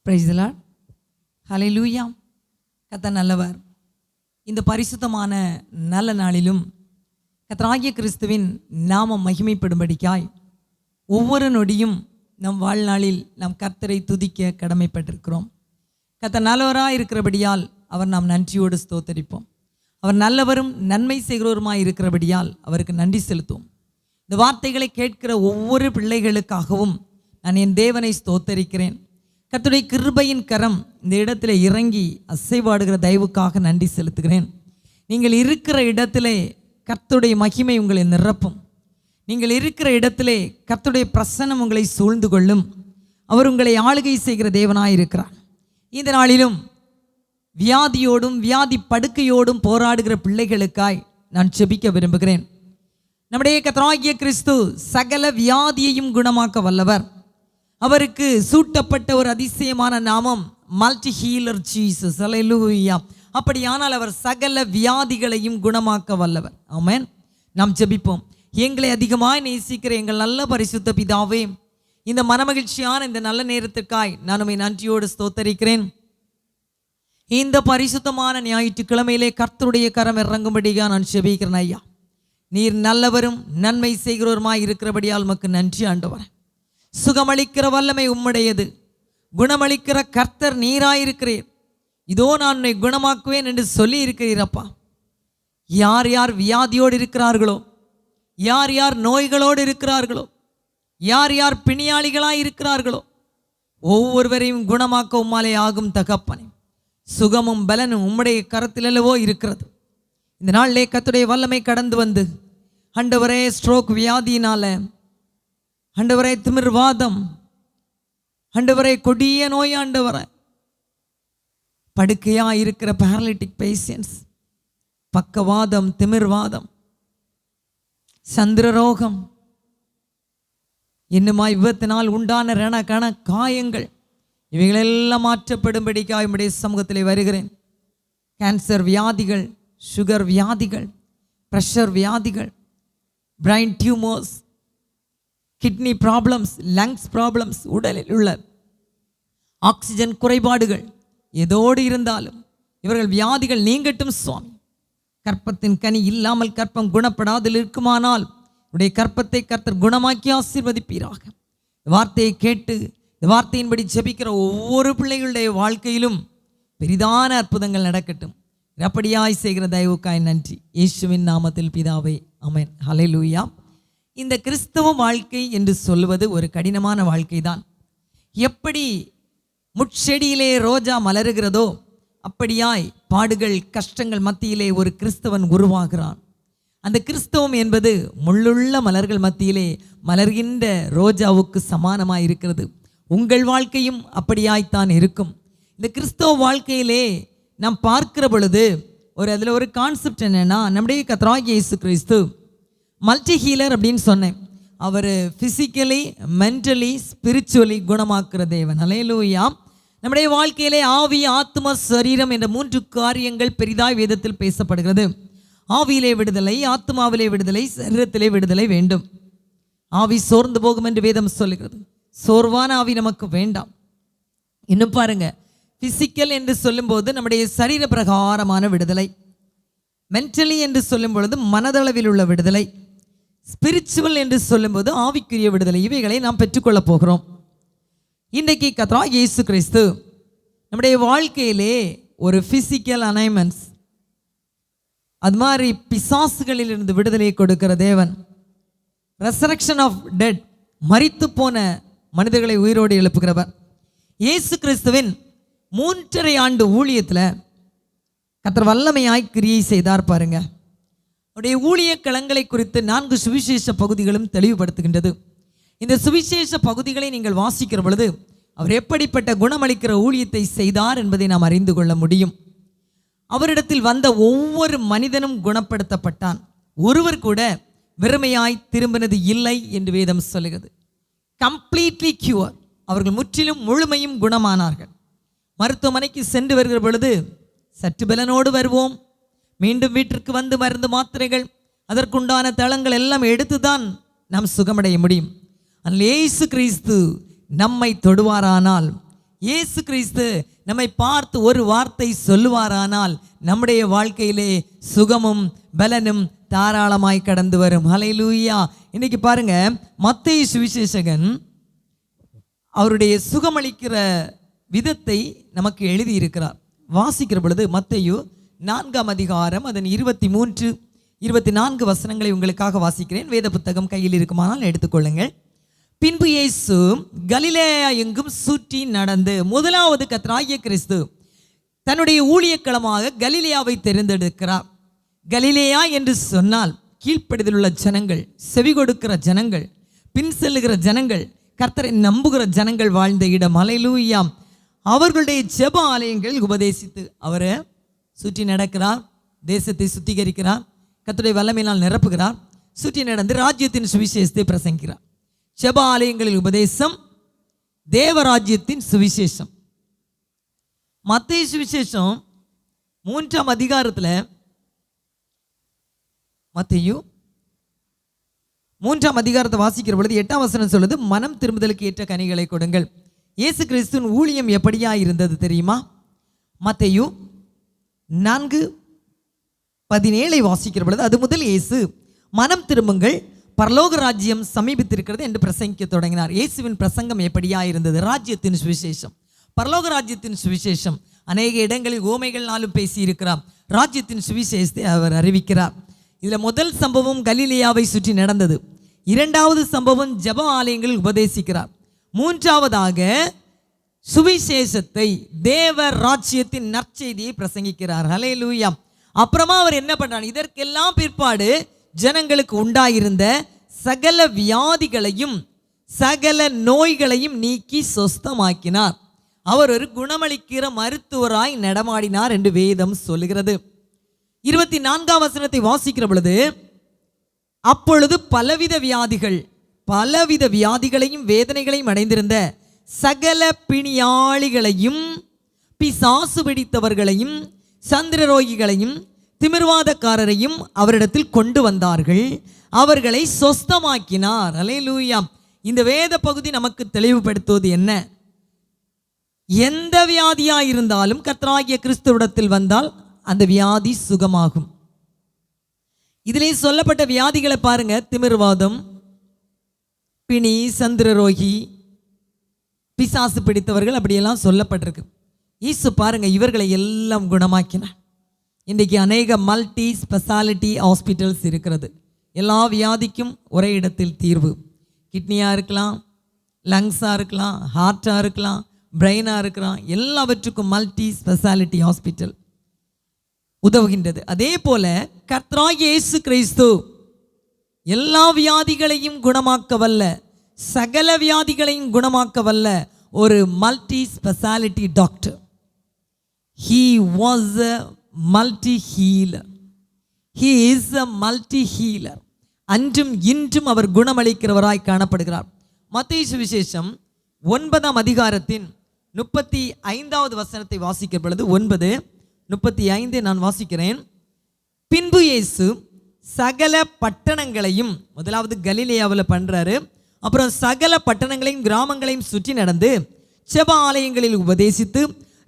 Praise the Lord. ஹல்லேலூயா. கர்த்தர் நல்லவர். இந்த பரிசுத்தமான நல்ல நாளிலும் கர்த்தராகிய கிறிஸ்துவின் நாமம் மகிமைப்படும்படிக்காய் ஒவ்வொரு நொடியும் நம் வாழ்நாளில் நாம் கர்த்தரை துதிக்க கடமைப்பட்டிருக்கிறோம். கர்த்தர் நல்லவராக இருக்கிறபடியால் அவர் நாம் நன்றியோடு ஸ்தோத்தரிப்போம். அவர் நல்லவரும் நன்மை செய்கிறவருமாய் இருக்கிறபடியால் அவருக்கு நன்றி செலுத்துவோம். இந்த வார்த்தைகளை கேட்கிற ஒவ்வொரு பிள்ளைகளுக்காகவும் நான் என் தேவனை ஸ்தோத்தரிக்கிறேன். கர்த்தருடைய கிருபையின் கரம் இந்த இடத்துல இறங்கி அசைவாடுகிற தயவுக்காக நன்றி செலுத்துகிறேன். நீங்கள் இருக்கிற இடத்திலே கர்த்தருடைய மகிமை உங்களை நிரப்பும். நீங்கள் இருக்கிற இடத்திலே கர்த்தருடைய பிரசன்னம் உங்களை சூழ்ந்து கொள்ளும். அவர் உங்களை ஆளுகை செய்கிற தேவனாய் இருக்கிறார். இந்த நாளிலும் வியாதியோடும் வியாதி படுக்கையோடும் போராடுகிற பிள்ளைகளுக்காய் நான் ஜெபிக்க விரும்புகிறேன். நம்முடைய கர்த்தராகிய கிறிஸ்து சகல வியாதியையும் குணமாக்க வல்லவர். அவருக்கு சூட்டப்பட்ட ஒரு அதிசயமான நாமம் மல்டி ஹீலர் ஜீசஸ். ஹல்லேலூயா. அப்படியானால் அவர் சகல வியாதிகளையும் குணமாக்க வல்லவர். ஆமென். நாம் ஜெபிப்போம். எங்களை அதிகமாய் நேசிக்கிற எங்கள் நல்ல பரிசுத்த பிதாவே, இந்த மனமகிழ்ச்சியான இந்த நல்ல நேரத்திற்காய் நான் உம்மை நன்றியோடு ஸ்தோத்தரிக்கிறேன். இந்த பரிசுத்தமான ஞாயிற்றுக்கிழமையிலே கர்த்தருடைய கரம் இறங்கும்படியாக நான் ஜெபிக்கிறேன். ஐயா, நீர் நல்லவரும் நன்மை செய்கிறவருமாய் இருக்கிறபடியால் உமக்கு நன்றி ஆண்டவர். சுகமளிக்கிற வல்லமை உம்முடையது. குணமளிக்கிற கர்த்தர் நீராயிருக்கிறீர். இதோ நான் உன்னை குணமாக்குவேன் என்று சொல்லி இருக்கிறீரப்பா. யார் யார் வியாதியோடு இருக்கிறார்களோ, யார் யார் நோய்களோடு இருக்கிறார்களோ, யார் யார் பிணியாளிகளாய் இருக்கிறார்களோ, ஒவ்வொருவரையும் குணமாக்க உம்மாலே ஆகும் தகப்பனே. சுகமும் பலனும் உம்முடைய கரத்திலல்லவோ இருக்கிறது. இந்த நாளிலே கர்த்தருடைய வல்லமை கடந்து வந்து ஆண்டவரே, ஸ்ட்ரோக் வியாதியினால, ஆண்டவரே திமிர்வாதம், ஆண்டவரே கொடிய நோய், ஆண்டவரே படுக்கையா இருக்கிற பேரலிட்டிக் பேஷன்ஸ், பக்கவாதம், திமிர்வாதம், சந்திரரோகம், இன்னுமா விபத்தினால் உண்டான ரணகண காயங்கள், இவைகளெல்லாம் மாற்றப்படும்படிக்காக உம்முடைய சமூகத்திலே வருகிறேன். கேன்சர் வியாதிகள், சுகர் வியாதிகள், பிரஷர் வியாதிகள், brain tumours, kidney problems, lungs problems, உடலில் உள்ள ஆக்சிஜன் குறைபாடுகள் ஏதோடு இருந்தாலும் இவர்கள் வியாதிகள் நீங்கட்டும் சுவாமி. கற்பத்தின் கனி இல்லாமல் கற்பம் குணப்படாதில் இருக்குமானால் உடைய கற்பத்தை கர்த்தர் குணமாக்கி ஆசீர்வதிப்பீராக. வார்த்தையை கேட்டு இந்த வார்த்தையின்படி ஜெபிக்கிற ஒவ்வொரு பிள்ளைகளுடைய வாழ்க்கையிலும் பெரிதான அற்புதங்கள் நடக்கட்டும். அப்படியாய் செய்கிற தயவுக்காய் நன்றி. இயேசுவின் நாமத்தில் பிதாவே, ஆமென். ஹல்லேலூயா. இந்த கிறிஸ்தவ வாழ்க்கை என்று சொல்வது ஒரு கடினமான வாழ்க்கை தான். எப்படி முட்செடியிலே ரோஜா மலருகிறதோ அப்படியாய் பாடுகள் கஷ்டங்கள் மத்தியிலே ஒரு கிறிஸ்தவன் உருவாகிறான். அந்த கிறிஸ்தவம் என்பது முள்ளுள்ள மலர்கள் மத்தியிலே மலர்கின்ற ரோஜாவுக்கு சமானமாய் இருக்கிறது. உங்கள் வாழ்க்கையும் அப்படியாய்த்தான் இருக்கும். இந்த கிறிஸ்தவ வாழ்க்கையிலே நாம் பார்க்கிற பொழுது அதில் ஒரு கான்செப்ட் என்னன்னா, நம்முடைய கர்த்தராகிய இயேசு கிறிஸ்து மல்டி ஹீலர் அப்படின்னு சொன்னேன். அவர் ஃபிசிக்கலி, மென்டலி, ஸ்பிரிச்சுவலி குணமாக்குற தேவன். ஹல்லேலூயா. நம்முடைய வாழ்க்கையிலே ஆவி, ஆத்மா, சரீரம் என்ற 3 காரியங்கள் பெரிதாய் வேதத்தில் பேசப்படுகிறது. ஆவியிலே விடுதலை, ஆத்மாவிலே விடுதலை, சரீரத்திலே விடுதலை வேண்டும். ஆவி சோர்ந்து போகும் என்று வேதம் சொல்லுகிறது. சோர்வான ஆவி நமக்கு வேண்டாம். இன்னும் பாருங்க, பிசிக்கல் என்று சொல்லும்போது நம்முடைய சரீர பிரகாரமான விடுதலை, மென்டலி என்று சொல்லும் பொழுது மனதளவில் உள்ள விடுதலை, ஸ்பிரிச்சுவல் என்று சொல்லும்போது ஆவிக்குரிய விடுதலை. இவைகளை நாம் பெற்றுக்கொள்ளப் போகிறோம். இன்றைக்கு கர்த்தராகிய இயேசு கிறிஸ்து நம்முடைய வாழ்க்கையிலே ஒரு பிசிக்கல் அலைன்மெண்ட்ஸ், அது மாதிரி பிசாசுகளில் இருந்து விடுதலை கொடுக்கிற தேவன். ரெசரக்ஷன் ஆஃப் டெட், மரித்து போன மனிதர்களை உயிரோடு எழுப்புகிறவர். இயேசு கிறிஸ்துவின் 3.5 ஆண்டு ஊழியத்தில் கர்த்தர் வல்லமையாய் கிரியை செய்தார். பாருங்க, அவருடைய ஊழிய களங்களை குறித்து 4 சுவிசேஷ பகுதிகளும் தெளிவுபடுத்துகின்றது. இந்த சுவிசேஷ பகுதிகளை நீங்கள் வாசிக்கிற பொழுது அவர் எப்படிப்பட்ட குணமளிக்கிற ஊழியத்தை செய்தார் என்பதை நாம் அறிந்து கொள்ள முடியும். அவரிடத்தில் வந்த ஒவ்வொரு மனிதனும் குணப்படுத்தப்பட்டான். ஒருவர் கூட வெறுமையாய் திரும்பினது இல்லை என்று வேதம் சொல்லுகிறது. கம்ப்ளீட்லி கியூர், அவர்கள் முற்றிலும் முழுமையும் குணமானார்கள். மருத்துவமனைக்கு சென்று வருகிற பொழுது சற்று பலனோடு வருவோம், மீண்டும் வீட்டிற்கு வந்து மருந்து மாத்திரைகள் அதற்குண்டான தளங்கள் எல்லாம் எடுத்து தான் நாம் சுகமடைய முடியும். இயேசு கிறிஸ்து நம்மை தொடுவாரானால் இயேசு கிறிஸ்து நம்மை பார்த்து ஒரு வார்த்தை சொல்லுவாரானால் நம்முடைய வாழ்க்கையிலே சுகமும் பலனும் தாராளமாய் கடந்து வரும். ஹல்லேலூயா. இன்னைக்கு பாருங்க, மத்தேயு சுவிசேஷகன் அவருடைய சுகமளிக்கிற விதத்தை நமக்கு எழுதியிருக்கிறார். வாசிக்கிற பொழுது மத்தேயு 4ஆம் அதிகாரம் அதன் 23, 24 வசனங்களை உங்களுக்காக வாசிக்கிறேன். வேத புத்தகம் கையில் இருக்குமானால் எடுத்துக்கொள்ளுங்கள். பின்பு இயேசு கலிலேயா எங்கும் சுற்றி நடந்து, முதலாவது கர்த்தராகிய கிறிஸ்து தன்னுடைய ஊழியக்களமாக கலிலேயாவை தெரிந்தெடுக்கிறார். கலிலேயா என்று சொன்னால் கீழ்ப்படிதல் உள்ள ஜனங்கள், செவி கொடுக்கிற ஜனங்கள், பின் செல்லுகிற ஜனங்கள், கர்த்தரை நம்புகிற ஜனங்கள் வாழ்ந்த இடம். ஹல்லேலூயா. அவர்களுடைய ஜெப ஆலயங்களில் உபதேசித்து அவரை சுற்றி நடக்கிறார். தேசத்தை சுத்திகரிக்கிறார். கர்த்தருடைய வல்லமையினால் நிரப்புகிறார். சுற்றி நடந்து ராஜ்யத்தின் சுவிசேஷத்தை பிரசங்கிக்கிறார். ஜெப ஆலயங்களில் உபதேசம், தேவராஜ்யத்தின் சுவிசேஷம். மத்தேயு சுவிசேஷம் 3ஆம் அதிகாரத்தில், மத்தேயு 3ஆம் அதிகாரத்தை வாசிக்கிற பொழுது 8ஆம் வசனம் சொல்லுது, மனம் திரும்புதலுக்கு ஏற்ற கனிகளை கொடுங்கள். இயேசு கிறிஸ்துவின் ஊழியம் எப்படியா இருந்தது தெரியுமா? மத்தேயு 4:17 வாசிக்கிற பொழுது, அது முதல் இயேசு மனம் திரும்புங்கள், பரலோக ராஜ்யம் சமீபித்திருக்கிறது என்று பிரசங்கிக்க தொடங்கினார். இயேசுவின் பிரசங்கம் எப்படியா இருந்தது? ராஜ்யத்தின் சுவிசேஷம், பரலோக ராஜ்யத்தின் சுவிசேஷம். அநேக இடங்களில் ஓமைகள்னாலும் பேசி இருக்கிறார். ராஜ்யத்தின் சுவிசேஷத்தை அவர் அறிவிக்கிறார். இதில் முதல் சம்பவம் கலிலேயாவை சுற்றி நடந்தது. 2வது சம்பவம் ஜெப ஆலயங்களில் உபதேசிக்கிறார். 3ஆவதாக சுவிசேஷத்தை, தேவ ராஜ்யத்தின் நற்செய்தியை பிரசங்கிக்கிறார். ஹல்லேலூயா. அப்புறமா அவர் என்ன பண்றார்? இதற்கெல்லாம் பிற்பாடு ஜனங்களுக்கு உண்டாயிருந்த சகல வியாதிகளையும் சகல நோய்களையும் நீக்கி சொஸ்தமாக்கினார். அவர் ஒரு குணமளிக்கிற மருத்துவராய் நடமாடினார் என்று வேதம் சொல்லுகிறது. 24ஆம் வசனத்தை வாசிக்கிற பொழுது, அப்பொழுது பலவித வியாதிகளையும் வேதனைகளையும் அடைந்திருந்த சகல பிணியாளிகளையும் பிசாசு பிடித்தவர்களையும் சந்திரரோகிகளையும் திமிர்வாதக்காரரையும் அவரிடத்தில் கொண்டு வந்தார்கள். அவர்களை சொஸ்தமாக்கினார். ஹல்லேலூயா. இந்த வேத பகுதி நமக்கு தெளிவுபடுத்துவது என்ன? எந்த வியாதியாயிருந்தாலும் கர்த்தராகிய கிறிஸ்துவிடத்தில் வந்தால் அந்த வியாதி சுகமாகும். இதிலே சொல்லப்பட்ட வியாதிகளை பாருங்க. திமிர்வாதம், பிணி, சந்திரரோகி, பிசாசு பிடித்தவர்கள், அப்படியெல்லாம் சொல்லப்பட்டிருக்கு. இயேசு பாருங்க இவர்களை எல்லாம் குணமாக்கினார். இன்றைக்கு அநேக மல்டி ஸ்பெஷாலிட்டி ஹாஸ்பிட்டல்ஸ் இருக்கிறது. எல்லா வியாதிக்கும் ஒரே இடத்தில் தீர்வு. கிட்னியாக இருக்கலாம், லங்ஸாக இருக்கலாம், ஹார்ட்டாக இருக்கலாம், பிரெயினாக இருக்கலாம், எல்லாவற்றுக்கும் மல்டி ஸ்பெஷாலிட்டி ஹாஸ்பிட்டல் உதவுகின்றது. அதே போல கர்த்தராகிய இயேசு கிறிஸ்து எல்லா வியாதிகளையும் குணமாக்க வல்ல, சகல வியாதிகளையும் குணமாக்க வல்ல ஒரு multi speciality doctor. He was a multi-healer. He is a multi-healer. அன்றும் இன்றும் அவர் குணமளிக்கிறவராய் காணப்படுகிறார். மத்தேயு சுவிசேஷம் 9ஆம் அதிகாரத்தின் 35வது வசனத்தை வாசிக்கிற பொழுது, 9:35 நான் வாசிக்கிறேன். பின்பு இயேசு சகல பட்டணங்களையும், முதலாவது கலிலேயாவில் பண்றாரு, அப்புறம் சகல பட்டணங்களையும் கிராமங்களையும் சுற்றி நடந்து ஜெப ஆலயங்களில் உபதேசித்து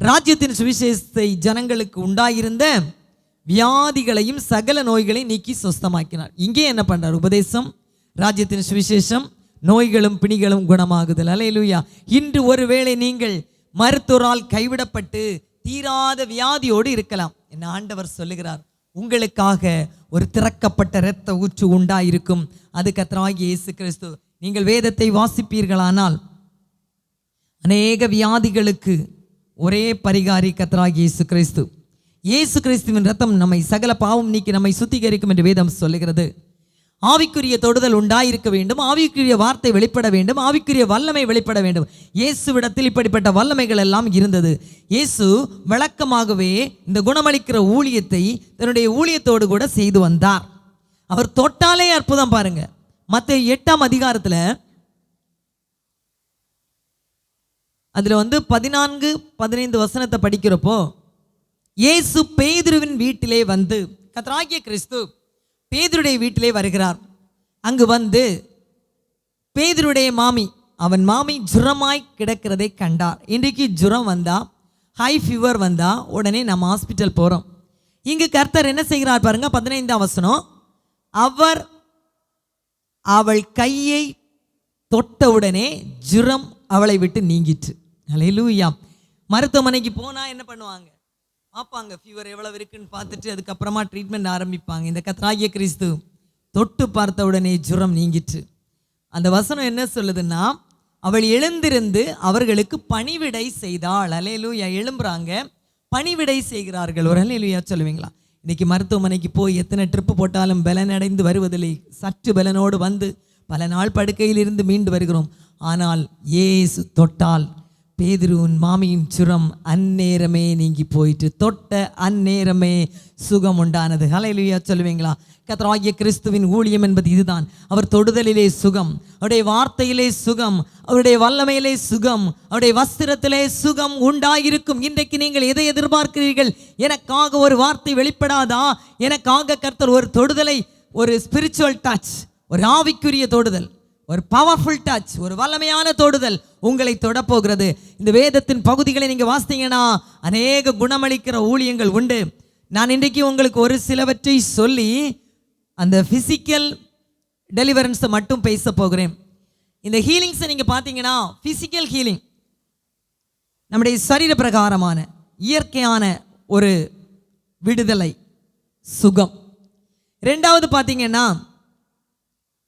ராஜ்யத்தின் சுவிசேஷத்தை ஜனங்களுக்கு உண்டாயிருந்த வியாதிகளையும் சகல நோய்களையும் நீக்கி சொஸ்தமாக்கினார். இங்கே என்ன பண்றார்? உபதேசம், ராஜ்யத்தின் சுவிசேஷம், நோய்களும் பிணிகளும் குணமாகுதல். ஹல்லேலூயா. இன்று ஒருவேளை நீங்கள் மருத்துவரால் கைவிடப்பட்டு தீராத வியாதியோடு இருக்கலாம். என் ஆண்டவர் சொல்லுகிறார், உங்களுக்காக ஒரு திறக்கப்பட்ட இரத்த ஊற்று உண்டாயிருக்கும். அது கர்த்தராகிய இயேசு கிறிஸ்து. நீங்கள் வேதத்தை வாசிப்பீர்களானால் அநேக வியாதிகளுக்கு ஒரே பரிகாரி கர்த்தராகிய இயேசு கிறிஸ்து. இயேசு கிறிஸ்துவின் ரத்தம் நம்மை சகல பாவம் நீக்கி நம்மை சுத்திகரிக்கும் என்று வேதம் சொல்லுகிறது. ஆவிக்குரிய தொடுதல் உண்டாயிருக்க வேண்டும், ஆவிக்குரிய வார்த்தை வெளிப்பட வேண்டும், ஆவிக்குரிய வல்லமை வெளிப்பட வேண்டும். இயேசுவிடத்தில் இப்படிப்பட்ட வல்லமைகள் எல்லாம் இருந்தது. இயேசு விளக்கமாகவே இந்த குணமளிக்கிற ஊழியத்தை தன்னுடைய ஊழியத்தோடு கூட செய்து வந்தார். அவர் தொட்டாலே அற்புதம். பாருங்க, மத்தேயு 8ஆம் அதிகாரத்தில் அதில் 14-15 வசனத்தை படிக்கிறப்போ, இயேசு பேதுருவின் வீட்டிலே வந்து, கர்த்தராகிய கிறிஸ்து பேதுருடைய வீட்டிலே வருகிறார். அங்கு வந்து பேதுருடைய மாமி, அவன் மாமி ஜுரமாய் கிடக்கிறதை கண்டார். இன்றைக்கு ஜுரம் வந்தா, ஹை ஃபீவர் வந்தா உடனே நம்ம ஹாஸ்பிட்டல் போகிறோம். இங்கு கர்த்தர் என்ன செய்கிறார் பாருங்க, 15ஆம் வசனம். அவர் அவள் கையை தொட்டவுடனே ஜுரம் அவளை விட்டு நீங்கிற்று. ஹல்லேலூயா. மருத்துவமனைக்கு போனால் என்ன பண்ணுவாங்க, பார்ப்பாங்க ஃபீவர் எவ்வளவு இருக்குன்னு பார்த்துட்டு அதுக்கப்புறமா ட்ரீட்மெண்ட் ஆரம்பிப்பாங்க. இந்த கர்த்தராகிய கிறிஸ்து தொட்டு பார்த்த உடனே ஜுரம் நீங்கிற்று. அந்த வசனம் என்ன சொல்லுதுன்னா, அவள் எழுந்திருந்து அவர்களுக்கு பணிவிடை செய்தாள். ஹல்லேலூயா. எழும்புறாங்க, பணிவிடை செய்கிறார்கள். ஒரு ஹல்லேலூயா சொல்லுவீங்களா? இன்றைக்கி மருத்துவமனைக்கு போய் எத்தனை ட்ரிப்பு போட்டாலும் பலனடைந்து வருவதில்லை. சற்று பலனோடு வந்து பல நாள் படுக்கையில் இருந்து மீண்டு வருகிறோம். ஆனால் இயேசு தொட்டால் பேதுருவின் மாமியின் சுரம் அந்நேரமே நீங்கி போயிட்டு, தொட்ட அந்நேரமே சுகம் உண்டானது. ஹல்லேலூயா சொல்லுவீங்களா? கர்த்தராகிய கிறிஸ்துவின் ஊழியம் என்பது இதுதான். அவர் தொடுதலிலே சுகம், அவருடைய வார்த்தையிலே சுகம், அவருடைய வல்லமையிலே சுகம், அவருடைய வஸ்திரத்திலே சுகம் உண்டாயிருக்கும். இன்றைக்கு நீங்கள் எதை எதிர்பார்க்கிறீர்கள்? எனக்காக ஒரு வார்த்தை வெளிப்படாதா? எனக்காக கர்த்தர் ஒரு தொடுதலை, ஒரு ஸ்பிரிச்சுவல் டச், ஒரு ஆவிக்குரிய தொடுதல், ஒரு பவர்ஃபுல் டச், ஒரு வல்லமையான தொடுதல் உங்களை தொடப்போகிறது. இந்த வேதத்தின் பகுதிகளை நீங்கள் வாசித்தீங்கன்னா அநேக குணமளிக்கிற ஊழியங்கள் உண்டு. நான் இன்றைக்கு உங்களுக்கு ஒரு சிலவற்றை சொல்லி அந்த ஃபிசிக்கல் டெலிவரன்ஸை மட்டும் பேச போகிறேன். இந்த ஹீலிங்ஸை நீங்கள் பார்த்தீங்கன்னா, ஃபிசிக்கல் ஹீலிங் நம்முடைய சரீர பிரகாரமான இயற்கையான ஒரு விடுதலை, சுகம். ரெண்டாவது பார்த்தீங்கன்னா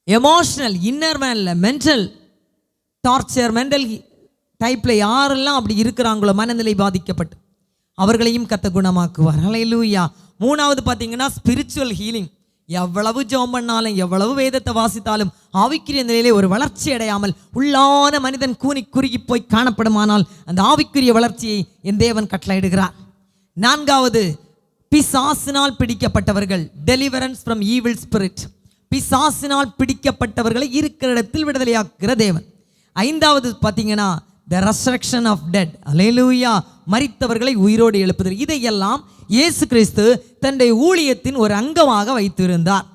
எமோஷனல், இன்னர் மேனில் மென்டல் டார்ச்சர், மென்டல் டைப்பில் யாரெல்லாம் அப்படி இருக்கிறாங்களோ, மனநிலை பாதிக்கப்பட்டு அவர்களையும் கர்த்தர் குணமாக்குவார். ஹல்லேலூயா. மூணாவது பார்த்தீங்கன்னா ஸ்பிரிச்சுவல் ஹீலிங். எவ்வளவு ஜெபம் பண்ணாலும், எவ்வளவு வேதத்தை வாசித்தாலும் ஆவிக்குரிய நிலையிலே ஒரு வளர்ச்சி அடையாமல் உள்ளான மனிதன் கூனி குறுகி போய் காணப்படுமானால் அந்த ஆவிக்குரிய வளர்ச்சியை என் தேவன் கட்டளையிடுகிறார். நான்காவது பிசாசினால் பிடிக்கப்பட்டவர்கள், டெலிவரன்ஸ் ஃப்ரம் ஈவில் ஸ்பிரிட். பிசாசினால் பிடிக்கப்பட்டவர்களை இருக்கிற இடத்தில் விடுதலையாக்குகிற தேவன். ஐந்தாவது பார்த்தீங்கன்னா த ரெசரக்ஷன் ஆஃப் டெட். ஹல்லேலூயா. மரித்தவர்களை உயிரோடு எழுப்புதல். இதையெல்லாம் இயேசு கிறிஸ்து தன்னுடைய ஊழியத்தின் ஒரு அங்கமாக வைத்திருந்தார்.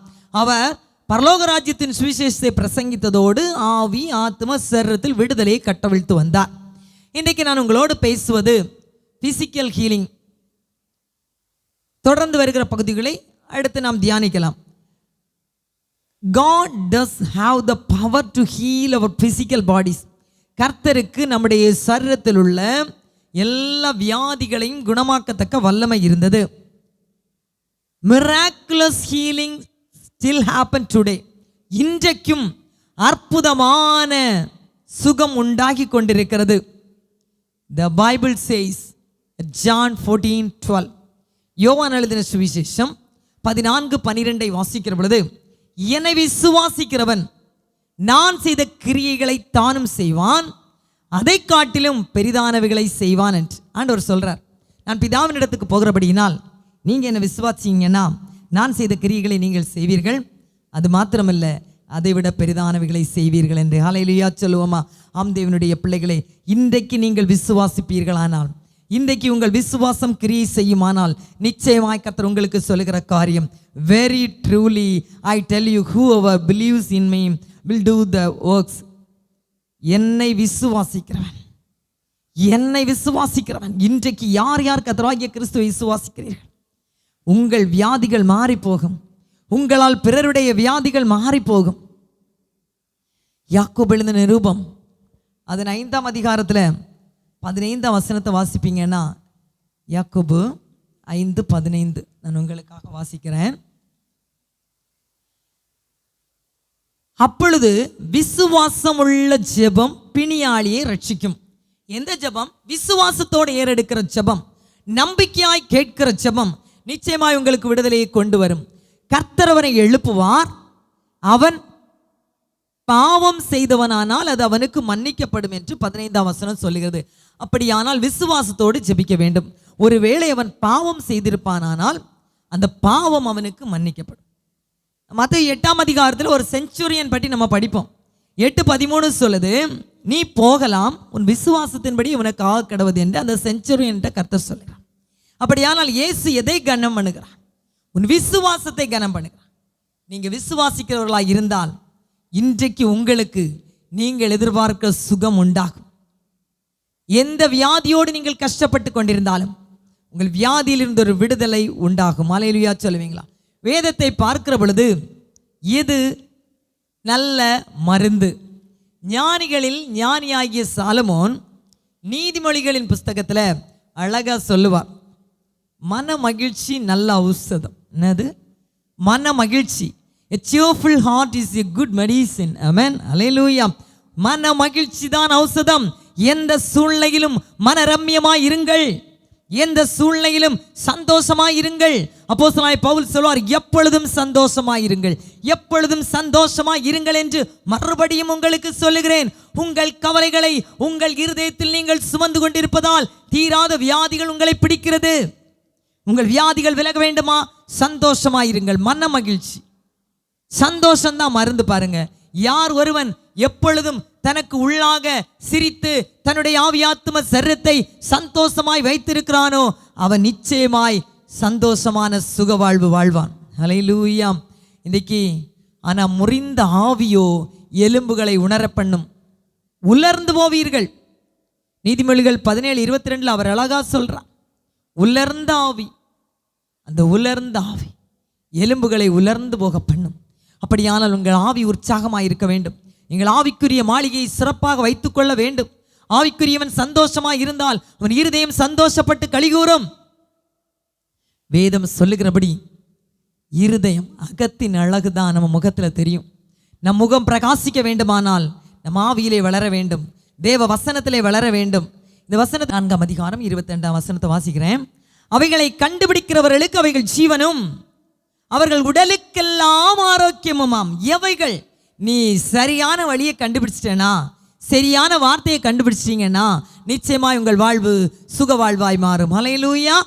அவர் பரலோக ராஜ்யத்தின் சுவிசேஷத்தை பிரசங்கித்ததோடு ஆவி, ஆத்ம, சரீரத்தில் விடுதலையை கட்டவிழ்த்து வந்தார். இன்றைக்கு நான் உங்களோடு பேசுவது பிசிக்கல் ஹீலிங். தொடர்ந்து வருகிற பகுதிகளை அடுத்து நாம் தியானிக்கலாம். God does have the power to heal our physical bodies. கர்த்தருக்கு நம்முடைய சரீரத்தில் உள்ள எல்லா வியாதிகளையும் குணமாக்கத்தக்க வல்லமை இருந்தது. Miraculous healing still happen today. இன்றைக்கும் அற்புதமான சுகம் உண்டாகி கொண்டிருக்கிறது. The Bible says, John 14:12, யோவான் எழுதின சுவிசேஷம் 14:12 வாசிக்கிற பொழுது, என்னை விசுவாசிக்கிறவன் நான் செய்த கிரியைகளை தானும் செய்வான், அதை காட்டிலும் பெரிதானவைகளை செய்வான் என்று ஆண்டவர் சொல்றார். நான் பிதாவின் இடத்துக்கு போகிறபடியினால் நீங்கள் என்னை விசுவாசிங்கன்னா நான் செய்த கிரியைகளை நீங்கள் செய்வீர்கள், அது மாத்திரமல்ல அதை விட பெரிதானவைகளை செய்வீர்கள் என்று. ஹல்லேலூயா சொல்லுவோமா? ஆம் தேவனுடைய பிள்ளைகளை, இன்றைக்கு நீங்கள் விசுவாசிப்பீர்களானால், இன்றைக்கு உங்கள் விசுவாசம் கிரியை செய்யுமானால் நிச்சயமாய் கர்த்தர் உங்களுக்கு சொல்லுகிற காரியம், very truly I tell you, whoever believes in me will do the works. என்னை விசுவாசிக்கிறவன், என்னை விசுவாசிக்கிறவன். இன்றைக்கு யார் யார் கர்த்தராகிய கிறிஸ்துவை விசுவாசிக்கிறீர்கள், உங்கள் வியாதிகள் மாறி போகும். உங்களால் பிறருடைய வியாதிகள் மாறி போகும். யாக்கோபு எழுதின நிருபம் அதன் 5ஆம் அதிகாரத்தில் 15ஆம் வசனத்தை வாசிப்பீங்கன்னா, யாக்கோபு 5:15 நான் உங்களுக்காக வாசிக்கிறேன். அப்பொழுது விசுவாசம் உள்ள ஜெபம் பிணியாளியை ரட்சிக்கும். எந்த ஜெபம்? விசுவாசத்தோடு ஏறெடுக்கிற ஜெபம், நம்பிக்கையாய் கேட்கிற ஜெபம் நிச்சயமாய் உங்களுக்கு விடுதலையை கொண்டு வரும். கர்த்தர் அவனை எழுப்புவார், அவன் பாவம் செய்தவனானால் அது அவனுக்கு மன்னிக்கப்படும் என்று 15ஆம் வசனம் சொல்லுகிறது. அப்படியானால் விசுவாசத்தோடு ஜெபிக்க வேண்டும். ஒருவேளை அவன் பாவம் செய்திருப்பானால் அந்த பாவம் அவனுக்கு மன்னிக்கப்படும். மத்தேயு 8ஆம் அதிகாரத்தில் ஒரு செஞ்சுரியன் பற்றி நம்ம படிப்போம். 8:13 சொல்லுது, நீ போகலாம், உன் விசுவாசத்தின்படி உனக்கு ஆக கடவுது என்று அந்த செஞ்சுரியன்ட்ட கர்த்தர் சொல்லுகிறார். அப்படியானால் இயேசு எதை கனம் பண்ணுகிறார்? உன் விசுவாசத்தை கனம் பண்ணுகிறார். நீங்கள் விசுவாசிக்கிறவர்களாக இருந்தால் இன்றைக்கு உங்களுக்கு நீங்கள் எதிர்பார்க்க சுகம் உண்டாகும். எந்த வியாதியோடு நீங்கள் கஷ்டப்பட்டு கொண்டிருந்தாலும் உங்கள் வியாதியிலிருந்து ஒரு விடுதலை உண்டாகும். அல்லேலூயா சொல்லுவீங்களா? வேதத்தை பார்க்கிற பொழுது இது நல்ல மருந்து. ஞானிகளில் ஞானியாகிய சாலமோன் நீதிமொழிகளின் புஸ்தகத்தில் அழகா சொல்லுவார், மன மகிழ்ச்சி நல்ல ஔஷதம். என்னது மன மகிழ்ச்சி? A cheerful heart is a good medicine. Amen. Hallelujah. மன மகிழ்ச்சி தான் ஔஷதம். எந்த சூழ்நிலையிலும் மனரம்யமாய் இருங்கள், எந்த சூழ்நிலையிலும் சந்தோஷமாய் இருங்கள். அப்போஸ்தலனாகிய பவுல் சொல்வார், எப்பொழுதும் சந்தோஷமாய் இருங்கள், எப்பொழுதும் சந்தோஷமாய் இருங்கள் என்று மறுபடியும் உங்களுக்கு சொல்லுகிறேன். உங்கள் கவலைகளை உங்கள் இருதயத்தில் நீங்கள் சுமந்து கொண்டிருப்பதால் தீராத வியாதிகள் உங்களை பிடிக்கிறது. உங்கள் வியாதிகள் விலக வேண்டுமா? சந்தோஷமாயிருங்கள். மன மகிழ்ச்சி, சந்தோஷம்தான் மருந்து. பாருங்க, யார் ஒருவன் எப்பொழுதும் தனக்கு உள்ளாக சிரித்து தன்னுடைய ஆவியாத்ம சரீரத்தை சந்தோஷமாய் வைத்திருக்கிறானோ அவன் நிச்சயமாய் சந்தோஷமான சுக வாழ்வு வாழ்வான். ஹல்லேலூயா. இன்னைக்கு ஆனா முறிந்த ஆவியோ எலும்புகளை உணர பண்ணும். உலர்ந்து போவீர்கள். நீதிமொழிகள் 17:22 அவர் அழகா சொல்றார், உலர்ந்த ஆவி, அந்த உலர்ந்த ஆவி எலும்புகளை உலர்ந்து போக பண்ணும். அப்படியானால் உங்கள் ஆவி உற்சாகமாக இருக்க வேண்டும். எங்கள் ஆவிக்குரிய மாளிகையை சிறப்பாக வைத்துக்கொள்ள வேண்டும். ஆவிக்குரியவன் சந்தோஷமாக இருந்தால் அவன் இருதயம் சந்தோஷப்பட்டு கலிகூரும். வேதம் சொல்லுகிறபடி இருதயம் அகத்தின் அழகுதான் நம்ம முகத்தில் தெரியும். நம் முகம் பிரகாசிக்க வேண்டுமானால் நம் ஆவியிலே வளர வேண்டும், தேவ வசனத்திலே வளர வேண்டும். இந்த வசனத்தை 4ஆம் அதிகாரம் 22ஆம் வசனத்தை வாசிக்கிறேன். அவைகளை கண்டுபிடிக்கிறவர்களுக்கு அவைகள் ஜீவனும் அவர்கள் உடலுக்கெல்லாம் ஆரோக்கியமுமாம். எவைகள்? நீ சரியான வழியை கண்டுபிடிச்சிட்டேனா, சரியான வார்த்தையை கண்டுபிடிச்சிட்டீங்கன்னா நிச்சயமாய் உங்கள் வாழ்வு சுக வாழ்வாய் மாறும். ஹல்லேலூயா.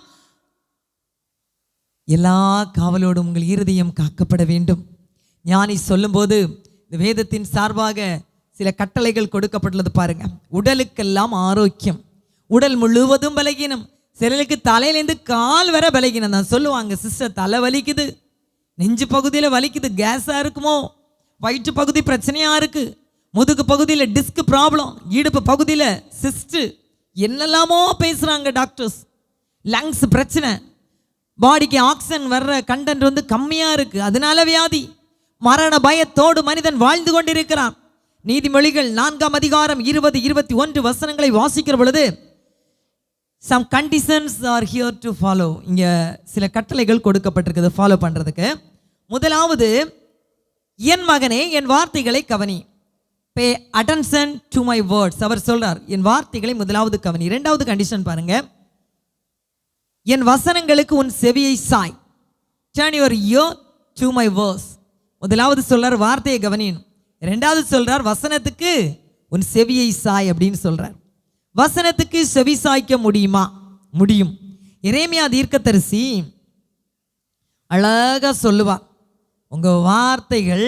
எல்லா காவலோடும் உங்கள் இருதயம் காக்கப்பட வேண்டும். ஞானி சொல்லும்போது இந்த வேதத்தின் சார்பாக சில கட்டளைகள் கொடுக்கப்பட்டுள்ளது பாருங்க. உடலுக்கெல்லாம் ஆரோக்கியம். உடல் முழுவதும் பலகீனம். சிலருக்கு தலையிலேருந்து கால் வர பலகீனம் தான். சொல்லுவாங்க, சிஸ்டர் தலை வலிக்குது, நெஞ்சு பகுதியில் வலிக்குது, கேஸாக இருக்குமோ, வயிற்று பகுதி பிரச்சனையாக இருக்குது, முதுகு பகுதியில் டிஸ்க் ப்ராப்ளம், இடுப்பு பகுதியில் சிஸ்ட்டு, என்னெல்லாமோ பேசுகிறாங்க டாக்டர்ஸ். லங்ஸ் பிரச்சனை, பாடிக்கு ஆக்சிஜன் வர்ற கண்டென்ட் வந்து கம்மியாக இருக்குது, அதனால வியாதி. மரண பயத்தோடு மனிதன் வாழ்ந்து கொண்டிருக்கிறான். நீதிமொழிகள் 4ஆம் அதிகாரம் 20-21 வசனங்களை வாசிக்கிற பொழுது some conditions are here to follow. இங்கே சில கட்டளைகள் கொடுக்கப்பட்டிருக்குது ஃபாலோ பண்ணுறதுக்கு. முதலாவது, என் மகனே என் வார்த்தைகளை கவனி. Pay attention to my words. அவர் சொல்றார், என் வார்த்தைகளை முதலாவது கவனி. இரண்டாவது கண்டிஷன் பாருங்க, என் வசனங்களுக்கு உன் செவியை Sai. turn your ear to my words. முதலாவது சொல்றார் வார்த்தையை கவனியணும். இரண்டாவது சொல்றார் வசனத்துக்கு உன் செவியை சாய் அப்படின்னு சொல்றார். வசனத்துக்கு செவி சாய்க்க முடியுமா? முடியும். எரேமியா தீர்க்கதரிசி அழகா சொல்லுவார், உங்க வார்த்தைகள்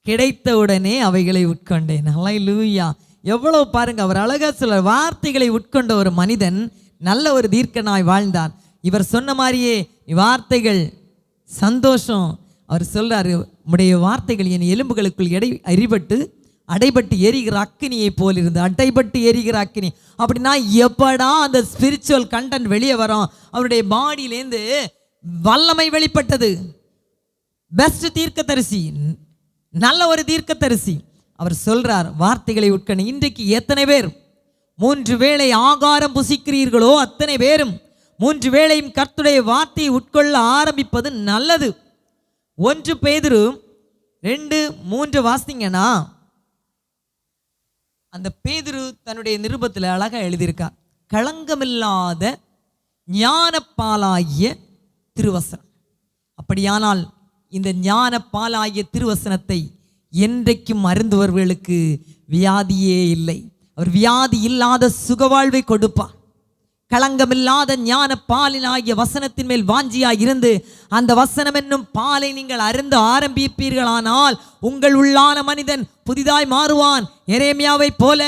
கிடைத்தவுடனே அவைகளை உட்கொண்டேன். ஹல்லேலூயா. எவ்வளவு பாருங்க, அவர் அழகா சொல்றார், வார்த்தைகளை உட்கொண்ட ஒரு மனிதன் நல்ல ஒரு தீர்க்கனாய் வாழ்ந்தான். இவர் சொன்ன மாதிரியே வார்த்தைகள் சந்தோஷம். அவர் சொல்றாரு, உடைய வார்த்தைகள் என் எலும்புகளுக்குள் அடைபட்டு எரிகிற அக்கினியை போல் இருந்து. அடைபட்டு எரிகிற அக்கினி அப்படின்னா எப்படா அந்த ஸ்பிரிச்சுவல் கண்டென்ட் வெளியே வரும்? அவருடைய பாடியிலேருந்து வல்லமை வெளிப்பட்டது. பெஸ்ட் தீர்க்கதரிசி, நல்ல ஒரு தீர்க்கதரிசி. அவர் சொல்றார் வார்த்தைகளை உட்கொண்டு. இன்றைக்கு எத்தனை பேர் 3 வேளை ஆகாரம் புசிக்கிறீர்களோ அத்தனை பேரும் 3 வேளையும் கர்த்தருடைய வார்த்தையை உட்கொள்ள ஆரம்பிப்பது நல்லது. 1 பேதுரு 2:3 வாசிங்கன்னா அந்த பேதுரு தன்னுடைய நிருபத்தில் அழகா எழுதியிருக்கார், களங்கமில்லாத ஞானப்பாலாகிய திருவசனம். அப்படியானால் இந்த ஞானப்பாலாகிய திருவசனத்தை என்றைக்கும் அருந்துவர்களுக்கு வியாதியே இல்லை. அவர் வியாதி இல்லாத சுகவாழ்வை கொடுப்பார். களங்கமில்லாத ஞான பாலினாகிய வசனத்தின் மேல் வாஞ்சியாய் இருந்து அந்த வசனம் என்னும் பாலை நீங்கள் அருந்த ஆரம்பிப்பீர்களானால் உங்கள் உள்ளான மனிதன் புதிதாய் மாறுவான். எரேமியாவை போல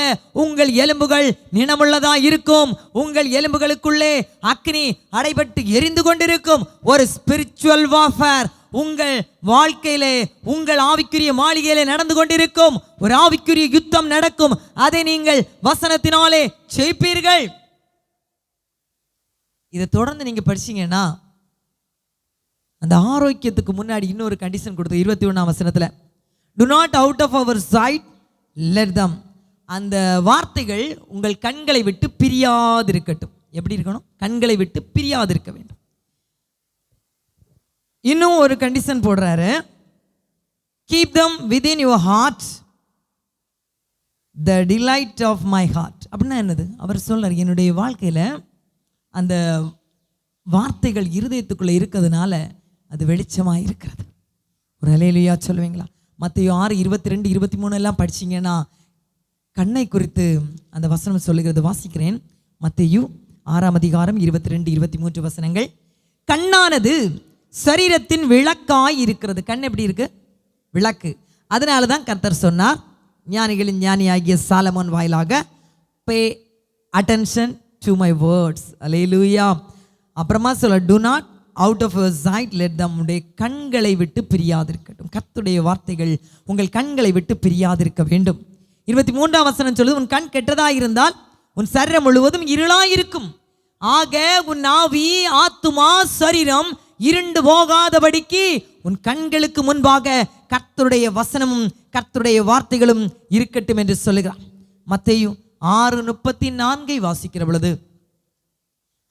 உங்கள் எலும்புகள் நினமுள்ளதாய் இருக்கும். உங்கள் எலும்புகளுக்குள்ளே அக்னி அடைபட்டு எரிந்து கொண்டிருக்கும். ஒரு ஸ்பிரிச்சுவல் வார்ஃபேர் உங்கள் வாழ்க்கையிலே, உங்கள் ஆவிக்குரிய மாளிகையிலே நடந்து கொண்டிருக்கும் ஒரு ஆவிக்குரிய யுத்தம் நடக்கும். அதை நீங்கள் வசனத்தினாலே ஜெயிப்பீர்கள். இதை தொடர்ந்து நீங்க படிச்சீங்கன்னா அந்த ஆரோக்கியத்துக்கு முன்னாடி இன்னொரு கண்டிஷன் கொடுத்து 21ஆம் வசனத்துல, do not out of our sight let them. அந்த வார்த்தைகள் உங்கள் கண்களை விட்டு பிரியாதிருக்கட்டும். எப்படி இருக்கணும்? கண்களை விட்டு பிரியாதிருக்க வேண்டும். இன்னும் ஒரு கண்டிஷன் போடுறாரு, keep them within your heart, the delight of my heart. அப்படின்னா என்னது? அவர் சொல்றார், என்னுடைய வாழ்க்கையில அந்த வார்த்தைகள் இருதயத்துக்குள்ள இருக்கிறதுனால அது வெளிச்சமாக இருக்கிறது. ஒரு அல்லேலூயா சொல்லுவீங்களா? மத்தேயு 6:22, 23 எல்லாம் படிச்சீங்கன்னா கண்ணை குறித்து அந்த வசனம் சொல்லுகிறது. வாசிக்கிறேன். மத்தேயு 6ஆம் அதிகாரம் 22, 23 வசனங்கள். கண்ணானது சரீரத்தின் விளக்காய் இருக்கிறது. கண் எப்படி இருக்கு? விளக்கு. அதனால தான் கர்த்தர் சொன்னார், ஞானிகளின் ஞானியாகிய சாலமோன் வாயிலாக, pay attention to my words. அல்லேலூயா. அப்புறமா சொல்ல, do not out of your sight let them. உடைய கண்களை விட்டு பிரியாதிருக்கட்டும். கர்த்தருடைய வார்த்தைகள் உங்கள் கண்களை விட்டு பிரியாதிருக்க வேண்டும். 23ஆம் வசனம் சொல்லுது, உன் கண் கெட்டதா இருந்தால் உன் சரீரம் முழுவதும் இருளாயிருக்கும். ஆக உன் ஆவி, ஆத்துமா, சரீரம் இருண்டு போகாதபடிக்கு உன் கண்களுக்கு முன்பாக கர்த்தருடைய வசனமும் கர்த்தருடைய வார்த்தைகளும் இருக்கட்டும் என்று சொல்லுகிறார். மத்தேயு 6:34 வாசிக்கிற பொழுது,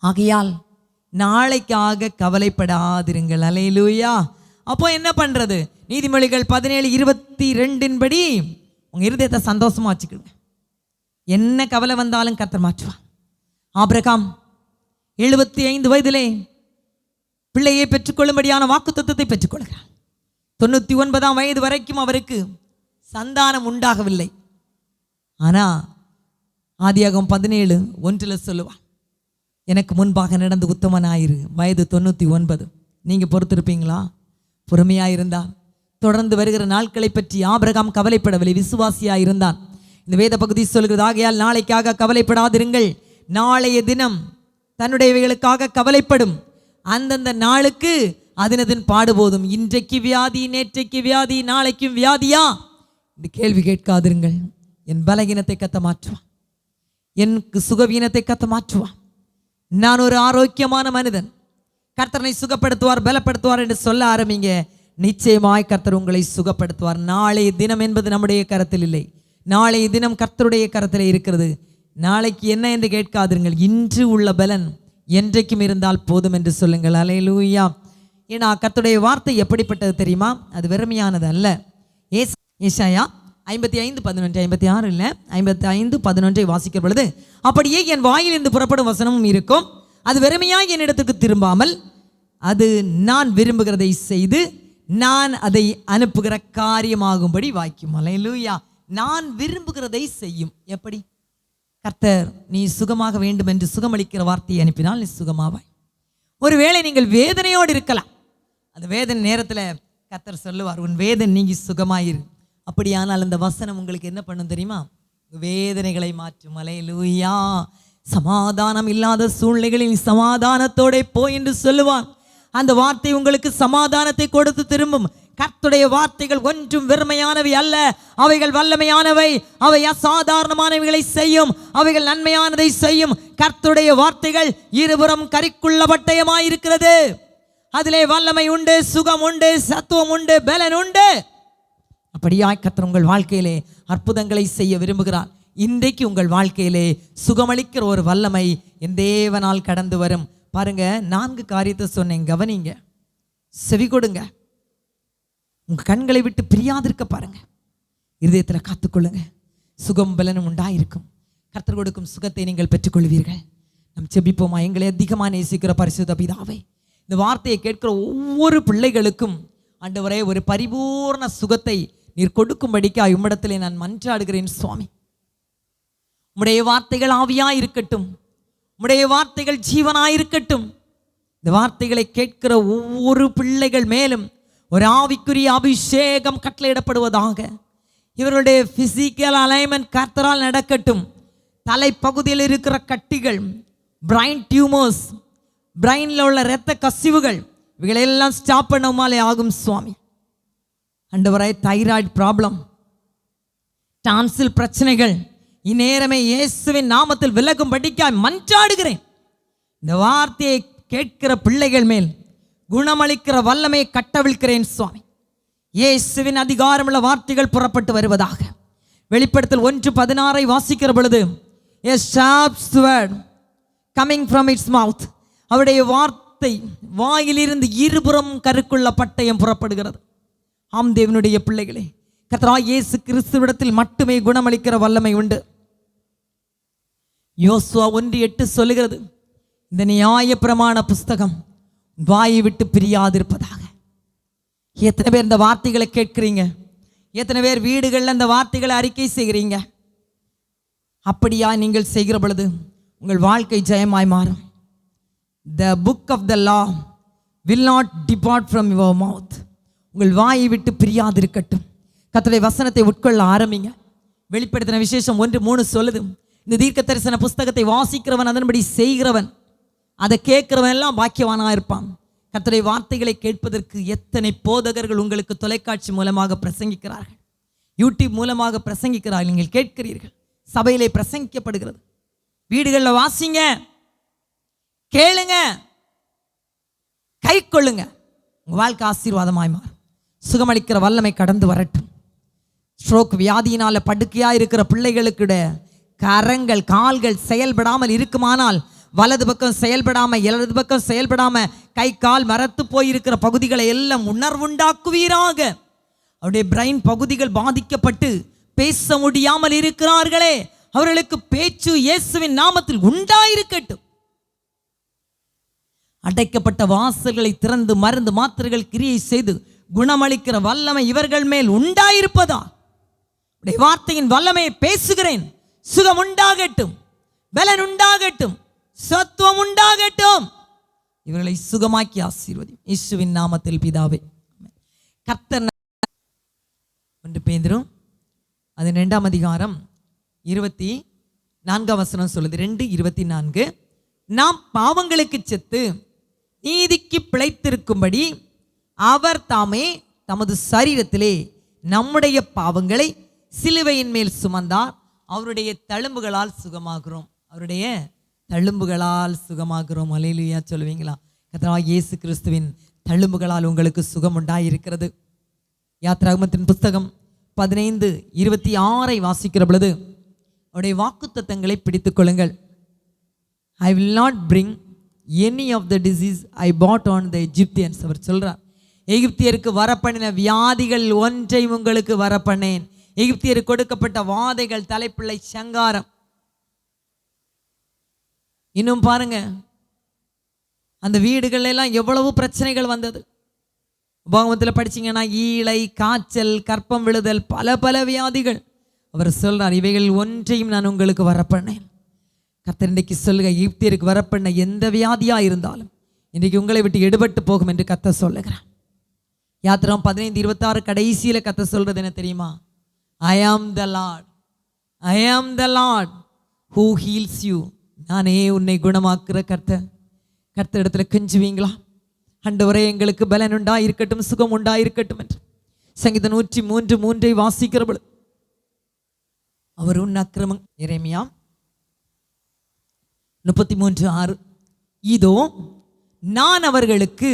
ஆகையால் நாளைக்காக கவலைப்படாதிருங்கள். அல்லேலூயா. அப்போ என்ன பண்றது? நீதிமொழிகள் 17:22 படி உங்க இருதயத்தை சந்தோஷமா வச்சுக்கிடுங்க. என்ன கவலை வந்தாலும் கர்த்தர் மாற்றுவார். ஆபிரகாம் 75 வயதிலே பிள்ளையை பெற்றுக்கொள்ளும்படியான வாக்குத்தத்தத்தை பெற்றுக்கொள்கிறார். 99ஆம் வயது வரைக்கும் அவருக்கு சந்தானம் உண்டாகவில்லை. ஆனா ஆதியாகமம் 17:1 சொல்லுவார், எனக்கு முன்பாக நடந்து உத்தமனாயிரு. வயது 99. நீங்க பொறுத்திருப்பீங்களா? பொறுமையாயிருந்தா தொடர்ந்து வருகிற நாட்களை பற்றி ஆபிரகாம் கவலைப்படவில்லை, விசுவாசியாய் இருந்தான். இந்த வேத பகுதி சொல்கிறது, ஆகையால் நாளைக்காக கவலைப்படாதிருங்கள், நாளைய தினம் தன்னுடையவைகளுக்காக கவலைப்படும். அந்தந்த நாளுக்கு அதனதன் பாடுபோதும். இன்றைக்கு வியாதி, நேற்றைக்கு வியாதி, நாளைக்கும் வியாதியா இந்த கேள்வி கேட்காதிருங்கள். என் பலகீனத்தை கத்த மாற்றுவான், எனக்கு சுகவீனத்தை கத்த மாற்றுவான். நான் ஒரு ஆரோக்கியமான மனிதன், கர்த்தரை சுகப்படுத்துவார், பலப்படுத்துவார் என்று சொல்ல ஆரம்பிங்க. நிச்சயமாய் கர்த்தர் உங்களை சுகப்படுத்துவார். நாளைய தினம் என்பது நம்முடைய கரத்தில் இல்லை, நாளைய தினம் கர்த்தருடைய கரத்தில் இருக்கிறது. நாளைக்கு என்ன என்று கேட்காதிருங்கள், இன்று உள்ள பலன் என்றைக்கும் இருந்தால் போதும் என்று சொல்லுங்கள். அல்லேலூயா. ஏன்னா கர்த்தருடைய வார்த்தை எப்படிப்பட்டது தெரியுமா? அது வெறுமையானது அல்ல. ஏசாயா 55:11, 56 இல்லை, 55:11 வாசிக்கிற பொழுது, அப்படியே என் வாயிலிருந்து புறப்படும் வசனமும் இருக்கும், அது வெறுமையாக என்னிடத்துக்கு திரும்பாமல் அது நான் விரும்புகிறதை செய்து நான் அதை அனுப்புகிற காரியமாகும்படி வாய்க்கும். அல்லேலூயா. நான் விரும்புகிறதை செய்யும். எப்படி? கர்த்தர் நீ சுகமாக வேண்டும் என்று சுகமளிக்கிற வார்த்தையை அனுப்பினால் நீ சுகமாவாய். ஒருவேளை நீங்கள் வேதனையோடு இருக்கலாம், அந்த வேதனை நேரத்தில் கர்த்தர் சொல்லுவார், உன் வேதனை நீங்கி சுகமாயிரு. அப்படியானால் அந்த வசனம் உங்களுக்கு என்ன பண்ணும் தெரியுமா? வேதனைகளை மாற்றும். அல்லேலூயா. சமாதானம் இல்லாத சூழ்நிலைகளில் சமாதானத்தோட போய் என்று சொல்லுவான். அந்த வார்த்தை உங்களுக்கு சமாதானத்தை கொடுத்து திரும்பும். கர்த்தருடைய வார்த்தைகள் ஒன்றும் வெறுமையானவை அல்ல, அவைகள் வல்லமையானவை, அவை அசாதாரணமானவைகளை செய்யும், அவைகள் நன்மையானதை செய்யும். கர்த்தருடைய வார்த்தைகள் இருபுறம் கரிக்குள்ள பட்டயமாயிருக்கிறது. அதிலே வல்லமை உண்டு, சுகம் உண்டு, சத்துவம் உண்டு, பலன் உண்டு. அப்படியாய் கர்த்தர் உங்கள் வாழ்க்கையிலே அற்புதங்களை செய்ய விரும்புகிறார். இன்றைக்கு உங்கள் வாழ்க்கையிலே சுகமளிக்கிற ஒரு வல்லமை என் தேவனால் கடந்து வரும். பாருங்க, 4 காரியத்தை சொன்னேன், கவனிங்க, செவி கொடுங்க, உங்க கண்களை விட்டு பிரியாதிருக்க பாருங்க, இருதயத்தில் காத்துக்கொள்ளுங்க, சுகம் பலனும் உண்டாயிருக்கும். கர்த்தர் கொடுக்கும் சுகத்தை நீங்கள் பெற்றுக்கொள்வீர்கள். நம் செபிப்போமா? எங்களை அதிகமாக நேசிக்கிற பரிசுத்த பிதாவே, இந்த வார்த்தையை கேட்கிற ஒவ்வொரு பிள்ளைகளுக்கும் ஆண்டவரே ஒரு பரிபூர்ண சுகத்தை நீர் கொடுக்கும்படிக்கு உம்மிடத்திலே நான் மன்றாடுகிறேன் சுவாமி. உம்முடைய வார்த்தைகள் ஆவியாய் இருக்கட்டும், உம்முடைய வார்த்தைகள் ஜீவனாயிருக்கட்டும். இந்த வார்த்தைகளை கேட்கிற ஒவ்வொரு பிள்ளைகள் மேலும் ஒரு ஆவிக்குரிய அபிஷேகம் கட்டளையிடப்படுவதாக. இவர்களுடைய பிசிக்கல் அலைன்மென்ட் கர்த்தரால் நடக்கட்டும். தலைப்பகுதியில் இருக்கிற கட்டிகள், பிரைன் டியூமர்ஸ், பிரைனில் உள்ள இரத்த கசிவுகள் இவைகளெல்லாம் ஸ்டாப் பண்ணவுமாலே ஆகும் சுவாமி. ஆண்டவரே, தைராய்டு ப்ராப்ளம், டான்சில் பிரச்சனைகள் இந்நேரமே இயேசுவின் நாமத்தில் விலகும்படிக்காய் மன்றாடுகிறேன். இந்த வார்த்தையை கேட்கிற பிள்ளைகள் மேல் குணமளிக்கிற வல்லமையை கட்டவிழ்க்கிறேன் சுவாமி. இயேசுவின் அதிகாரமுள்ள வார்த்தைகள் புறப்பட்டு வருவதாக. வெளிப்படுத்தல் 1:16 வாசிக்கிற பொழுது, a sharp sword coming from its mouth, அவருடைய வார்த்தை வாயிலிருந்து இருபுறம் கருக்குள்ள பட்டயம் புறப்படுகிறது. ஆம் தேவனுடைய பிள்ளைகளே, கர்த்தராகிய இயேசு கிறிஸ்துவிடத்தில் மட்டுமே குணமளிக்கிற வல்லமை உண்டு. யோசுவா 1:8 சொல்லுகிறது, இந்த நியாயப்பிரமாண புஸ்தகம் வாயை விட்டு பிரியாதிருப்பதாக. எத்தனை பேர் இந்த வார்த்தைகளை கேட்கிறீங்க? எத்தனை பேர் வீடுகளில் இந்த வார்த்தைகளை அறிக்கை செய்கிறீங்க? அப்படியா நீங்கள் செய்கிற பொழுது உங்கள் வாழ்க்கை ஜெயமாய் மாறும். The book of the law will not depart from your mouth. உங்கள் வாயை விட்டு பிரியாதிருக்கட்டும். கர்த்தருடைய வசனத்தை உட்கொள்ள ஆரம்பிங்க. வெளிப்படுத்தின விசேஷம் 1:3 சொல்லுது, இந்த தீர்க்க தரிசன புஸ்தகத்தை வாசிக்கிறவன், அதன்படி செய்கிறவன், அதை கேட்கிறவன் எல்லாம் பாக்கியவானா இருப்பான். கர்த்தருடைய வார்த்தைகளை கேட்பதற்கு எத்தனை போதகர்கள் உங்களுக்கு தொலைக்காட்சி மூலமாக பிரசங்கிக்கிறார்கள், யூடியூப் மூலமாக பிரசங்கிக்கிறார்கள். நீங்கள் கேட்கிறீர்கள், சபையிலே பிரசங்கிக்கப்படுகிறது. வீடுகளில் வாசிங்க, கேளுங்க, கை கொள்ளுங்க. உங்கள் வாழ்க்கை ஆசீர்வாதமாய் மாறும். சுகமளிக்கிற வல்லமை கடந்து வரட்டும். ஸ்ட்ரோக் வியாதியினால படுக்கையாக இருக்கிற பிள்ளைகளுக்கு கரங்கள் கால்கள் செயல்படாமல் இருக்குமானால், வலது பக்கம் செயல்படாம இடது பக்கம் செயல்படாம கை கால் மரத்து போயிருக்கிற பகுதிகளை எல்லாம் உணர்வுண்டாக்குவீராக. அவருடைய பிரைன் பகுதிகள் பாதிக்கப்பட்டு பேச முடியாமல் இருக்கிறார்களே, அவர்களுக்கு பேச்சு இயேசுவின் நாமத்தில் உண்டாயிருக்கட்டும். அடைக்கப்பட்ட வாசல்களை திறந்து மருந்து மாத்திரைகள் கிரியை செய்து குணமளிக்கிற வல்லமை இவர்கள் மேல் உண்டாயிருப்பதா. வார்த்தையின் வல்லமையை பேசுகிறேன். சுகம் உண்டாகட்டும், பலன் உண்டாகட்டும், சத்துவம் உண்டாகட்டும். இவர்களை சுகமாக்கி ஆசீர்வதி இயேசுவின் நாமத்தில் பிதாவே. கர்த்தர் 1 பேதுரு 2ஆம் அதிகாரம் 24ஆம் வசனம் சொல்லுது. 2:24, நாம் பாவங்களுக்கு செத்து நீதிக்கு பிழைத்திருக்கும்படி அவர் தாமே தமது சரீரத்திலே நம்முடைய பாவங்களை சிலுவையின் மேல் சுமந்தார், அவருடைய தழும்புகளால் சுகமாகிறோம். அவருடைய தழும்புகளால் சுகமாகிறோம். அல்லேலூயா சொல்லுவீங்களா? கர்த்தராகிய இயேசு கிறிஸ்துவின் தழும்புகளால் உங்களுக்கு சுகம் உண்டாயிருக்கிறது. யாத்ராகமத்தின் புஸ்தகம் 15:26 வாசிக்கிற பொழுது, அவருடைய வாக்குத்தத்தங்களை பிடித்துக் கொள்ளுங்கள். I will not bring any of the disease I brought on the Egyptians. அவர் சொல்றார், எகிப்தியருக்கு வரப்பண்ணின வியாதிகள் ஒன்றை உங்களுக்கு வரப்பண்ணேன். எகிப்தியருக்கு கொடுக்கப்பட்ட வாதைகள், தலைப்பிள்ளை, சங்காரம். இன்னும் பாருங்க, அந்த வீடுகள் எல்லாம் எவ்வளவு பிரச்சனைகள் வந்தது. உபாகமத்தில் படிச்சீங்கன்னா ஈழை, காய்ச்சல், கற்பம் விழுதல், பல பல வியாதிகள். அவர் சொல்றார், இவைகள் ஒன்றையும் நான் உங்களுக்கு வரப்பண்ணேன். கர்த்தர் இன்றைக்கு சொல்லுங்க, எகிப்தியருக்கு வரப்பண்ண எந்த வியாதியா இருந்தாலும் இன்றைக்கு உங்களை விட்டு எடுபட்டு போகும் என்று கர்த்தர் சொல்லுகிறார். யாத்திராகமம் 15:26 கடைசியில கர்த்தர் சொல்றது என்ன தெரியுமா? I am the Lord, I am the Lord who heals you. நானே உன்னை குணமாக்குற கர்த்தர். கர்த்தர் இடத்துல கெஞ்சுவீங்களா? ஆண்டவரே, எங்களுக்கு பலன் உண்டாயிருக்கட்டும், சுகம் உண்டாயிருக்கட்டும் என்று. சங்கீதம் 103:3 வாசிக்கிற பொழுது, அவர் உன் அக்கிரமம். எரேமியா 33:6, இதோ நான் அவர்களுக்கு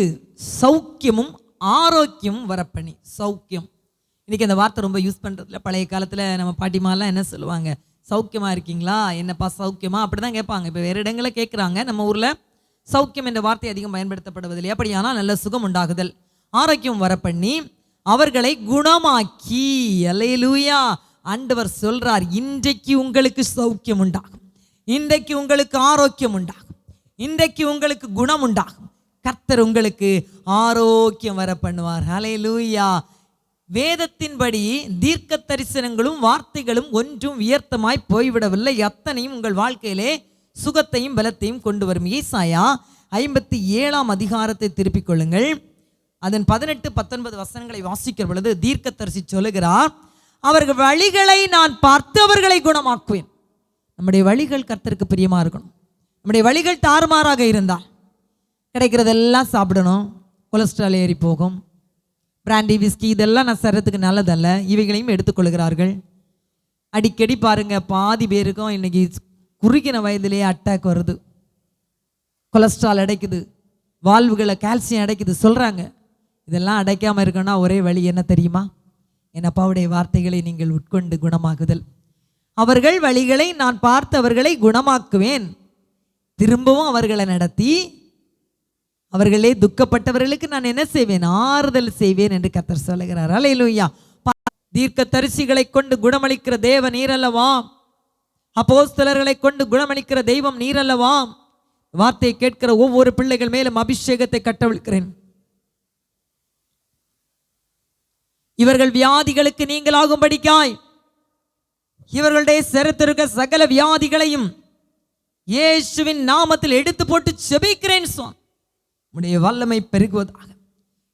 சௌக்கியமும் ஆரோக்கியமும் வரப்பண்ணி. சௌக்கியம், இன்னைக்கு அந்த வார்த்தை ரொம்ப யூஸ் பண்றதுல. பழைய காலத்துல நம்ம பாட்டிமாலாம் என்ன சொல்லுவாங்க? சௌக்கியமா இருக்கீங்களா, என்னப்பா சௌக்கியமா, அப்படிதான் கேட்பாங்க. இப்போ வேறு இடங்களில் கேட்குறாங்க. நம்ம ஊர்ல சௌக்கியம் என்ற வார்த்தை அதிகம் பயன்படுத்தப்படுவதில்லை. அப்படியானால் நல்ல சுகம் உண்டாகுதல், ஆரோக்கியம் வரப்பண்ணி அவர்களை குணமாக்கி. அல்லேலூயா. ஆண்டவர் சொல்றார், இன்றைக்கு உங்களுக்கு சௌக்கியம் உண்டாகும், இன்றைக்கு உங்களுக்கு ஆரோக்கியம் உண்டாகும், இன்றைக்கு உங்களுக்கு குணம் உண்டாகும். கர்த்தர் உங்களுக்கு ஆரோக்கியம் வர பண்ணுவார். அல்லேலூயா. வேதத்தின்படி தீர்க்க தரிசனங்களும் வார்த்தைகளும் ஒன்றும் வியர்த்தமாய் போய்விடவில்லை. அத்தனையும் உங்கள் வாழ்க்கையிலே சுகத்தையும் பலத்தையும் கொண்டு வரும். ஏசாயா 57ஆம் அதிகாரத்தை திருப்பிக் கொள்ளுங்கள். அதன் 18-19 வசனங்களை வாசிக்கிற பொழுது தீர்க்கதரிசி சொல்லுகிறார், அவர்கள் வழிகளை நான் பார்த்து அவர்களை குணமாக்குவேன். நம்முடைய வழிகள் கர்த்தருக்கு பிரியமா இருக்கணும். நம்முடைய வழிகள் தாறுமாறாக இருந்தால் கிடைக்கிறதெல்லாம் சாப்பிடணும், கொலஸ்ட்ரால் ஏறி போகும். பிராண்டி விஸ்கி இதெல்லாம் நான் சரத்துக்கு நல்லதல்ல, இவைகளையும் எடுத்துக்கொள்கிறார்கள். அடிக்கடி பாருங்க, பாதி பேருக்கும் இன்னைக்கு குறுகின வயதிலேயே அட்டாக் வருது. கொலஸ்ட்ரால் அடைக்குது, வால்வுகளை கால்சியம் அடைக்குது சொல்கிறாங்க. இதெல்லாம் அடைக்காமல் இருக்கணும்னா ஒரே வழி என்ன தெரியுமா? என் அப்பாவுடைய வார்த்தைகளை நீங்கள் உட்கொண்டு குணமாக்குதல். அவர்கள் வழிகளை நான் பார்த்து அவர்களை குணமாக்குவேன், திரும்பவும் அவர்களை நடத்தி அவர்களே துக்கப்பட்டவர்களுக்கு நான் என்ன செய்வேன்? ஆறுதல் செய்வேன் என்று கர்த்தர் சொல்லுகிறார். அல்லேலூயா. தீர்க்கதரிசிகளை கொண்டு குணமளிக்கிற தேவ நீரல்லவா? அப்போஸ்தலர்களை கொண்டு குணமளிக்கிற தெய்வம் நீரல்லவா? வார்த்தையை கேட்கிற ஒவ்வொரு பிள்ளைகள் மேலும் அபிஷேகத்தை கட்டவிழ்க்கிறேன். இவர்கள் வியாதிகளுக்கு நீங்களாகும்படிக்காய் இவர்களுடைய செருத்திருக்க சகல வியாதிகளையும் இயேசுவின் நாமத்தில் எடுத்து போட்டு செபிக்கிறேன். உம்முடைய வல்லமை பெருகுவதாக.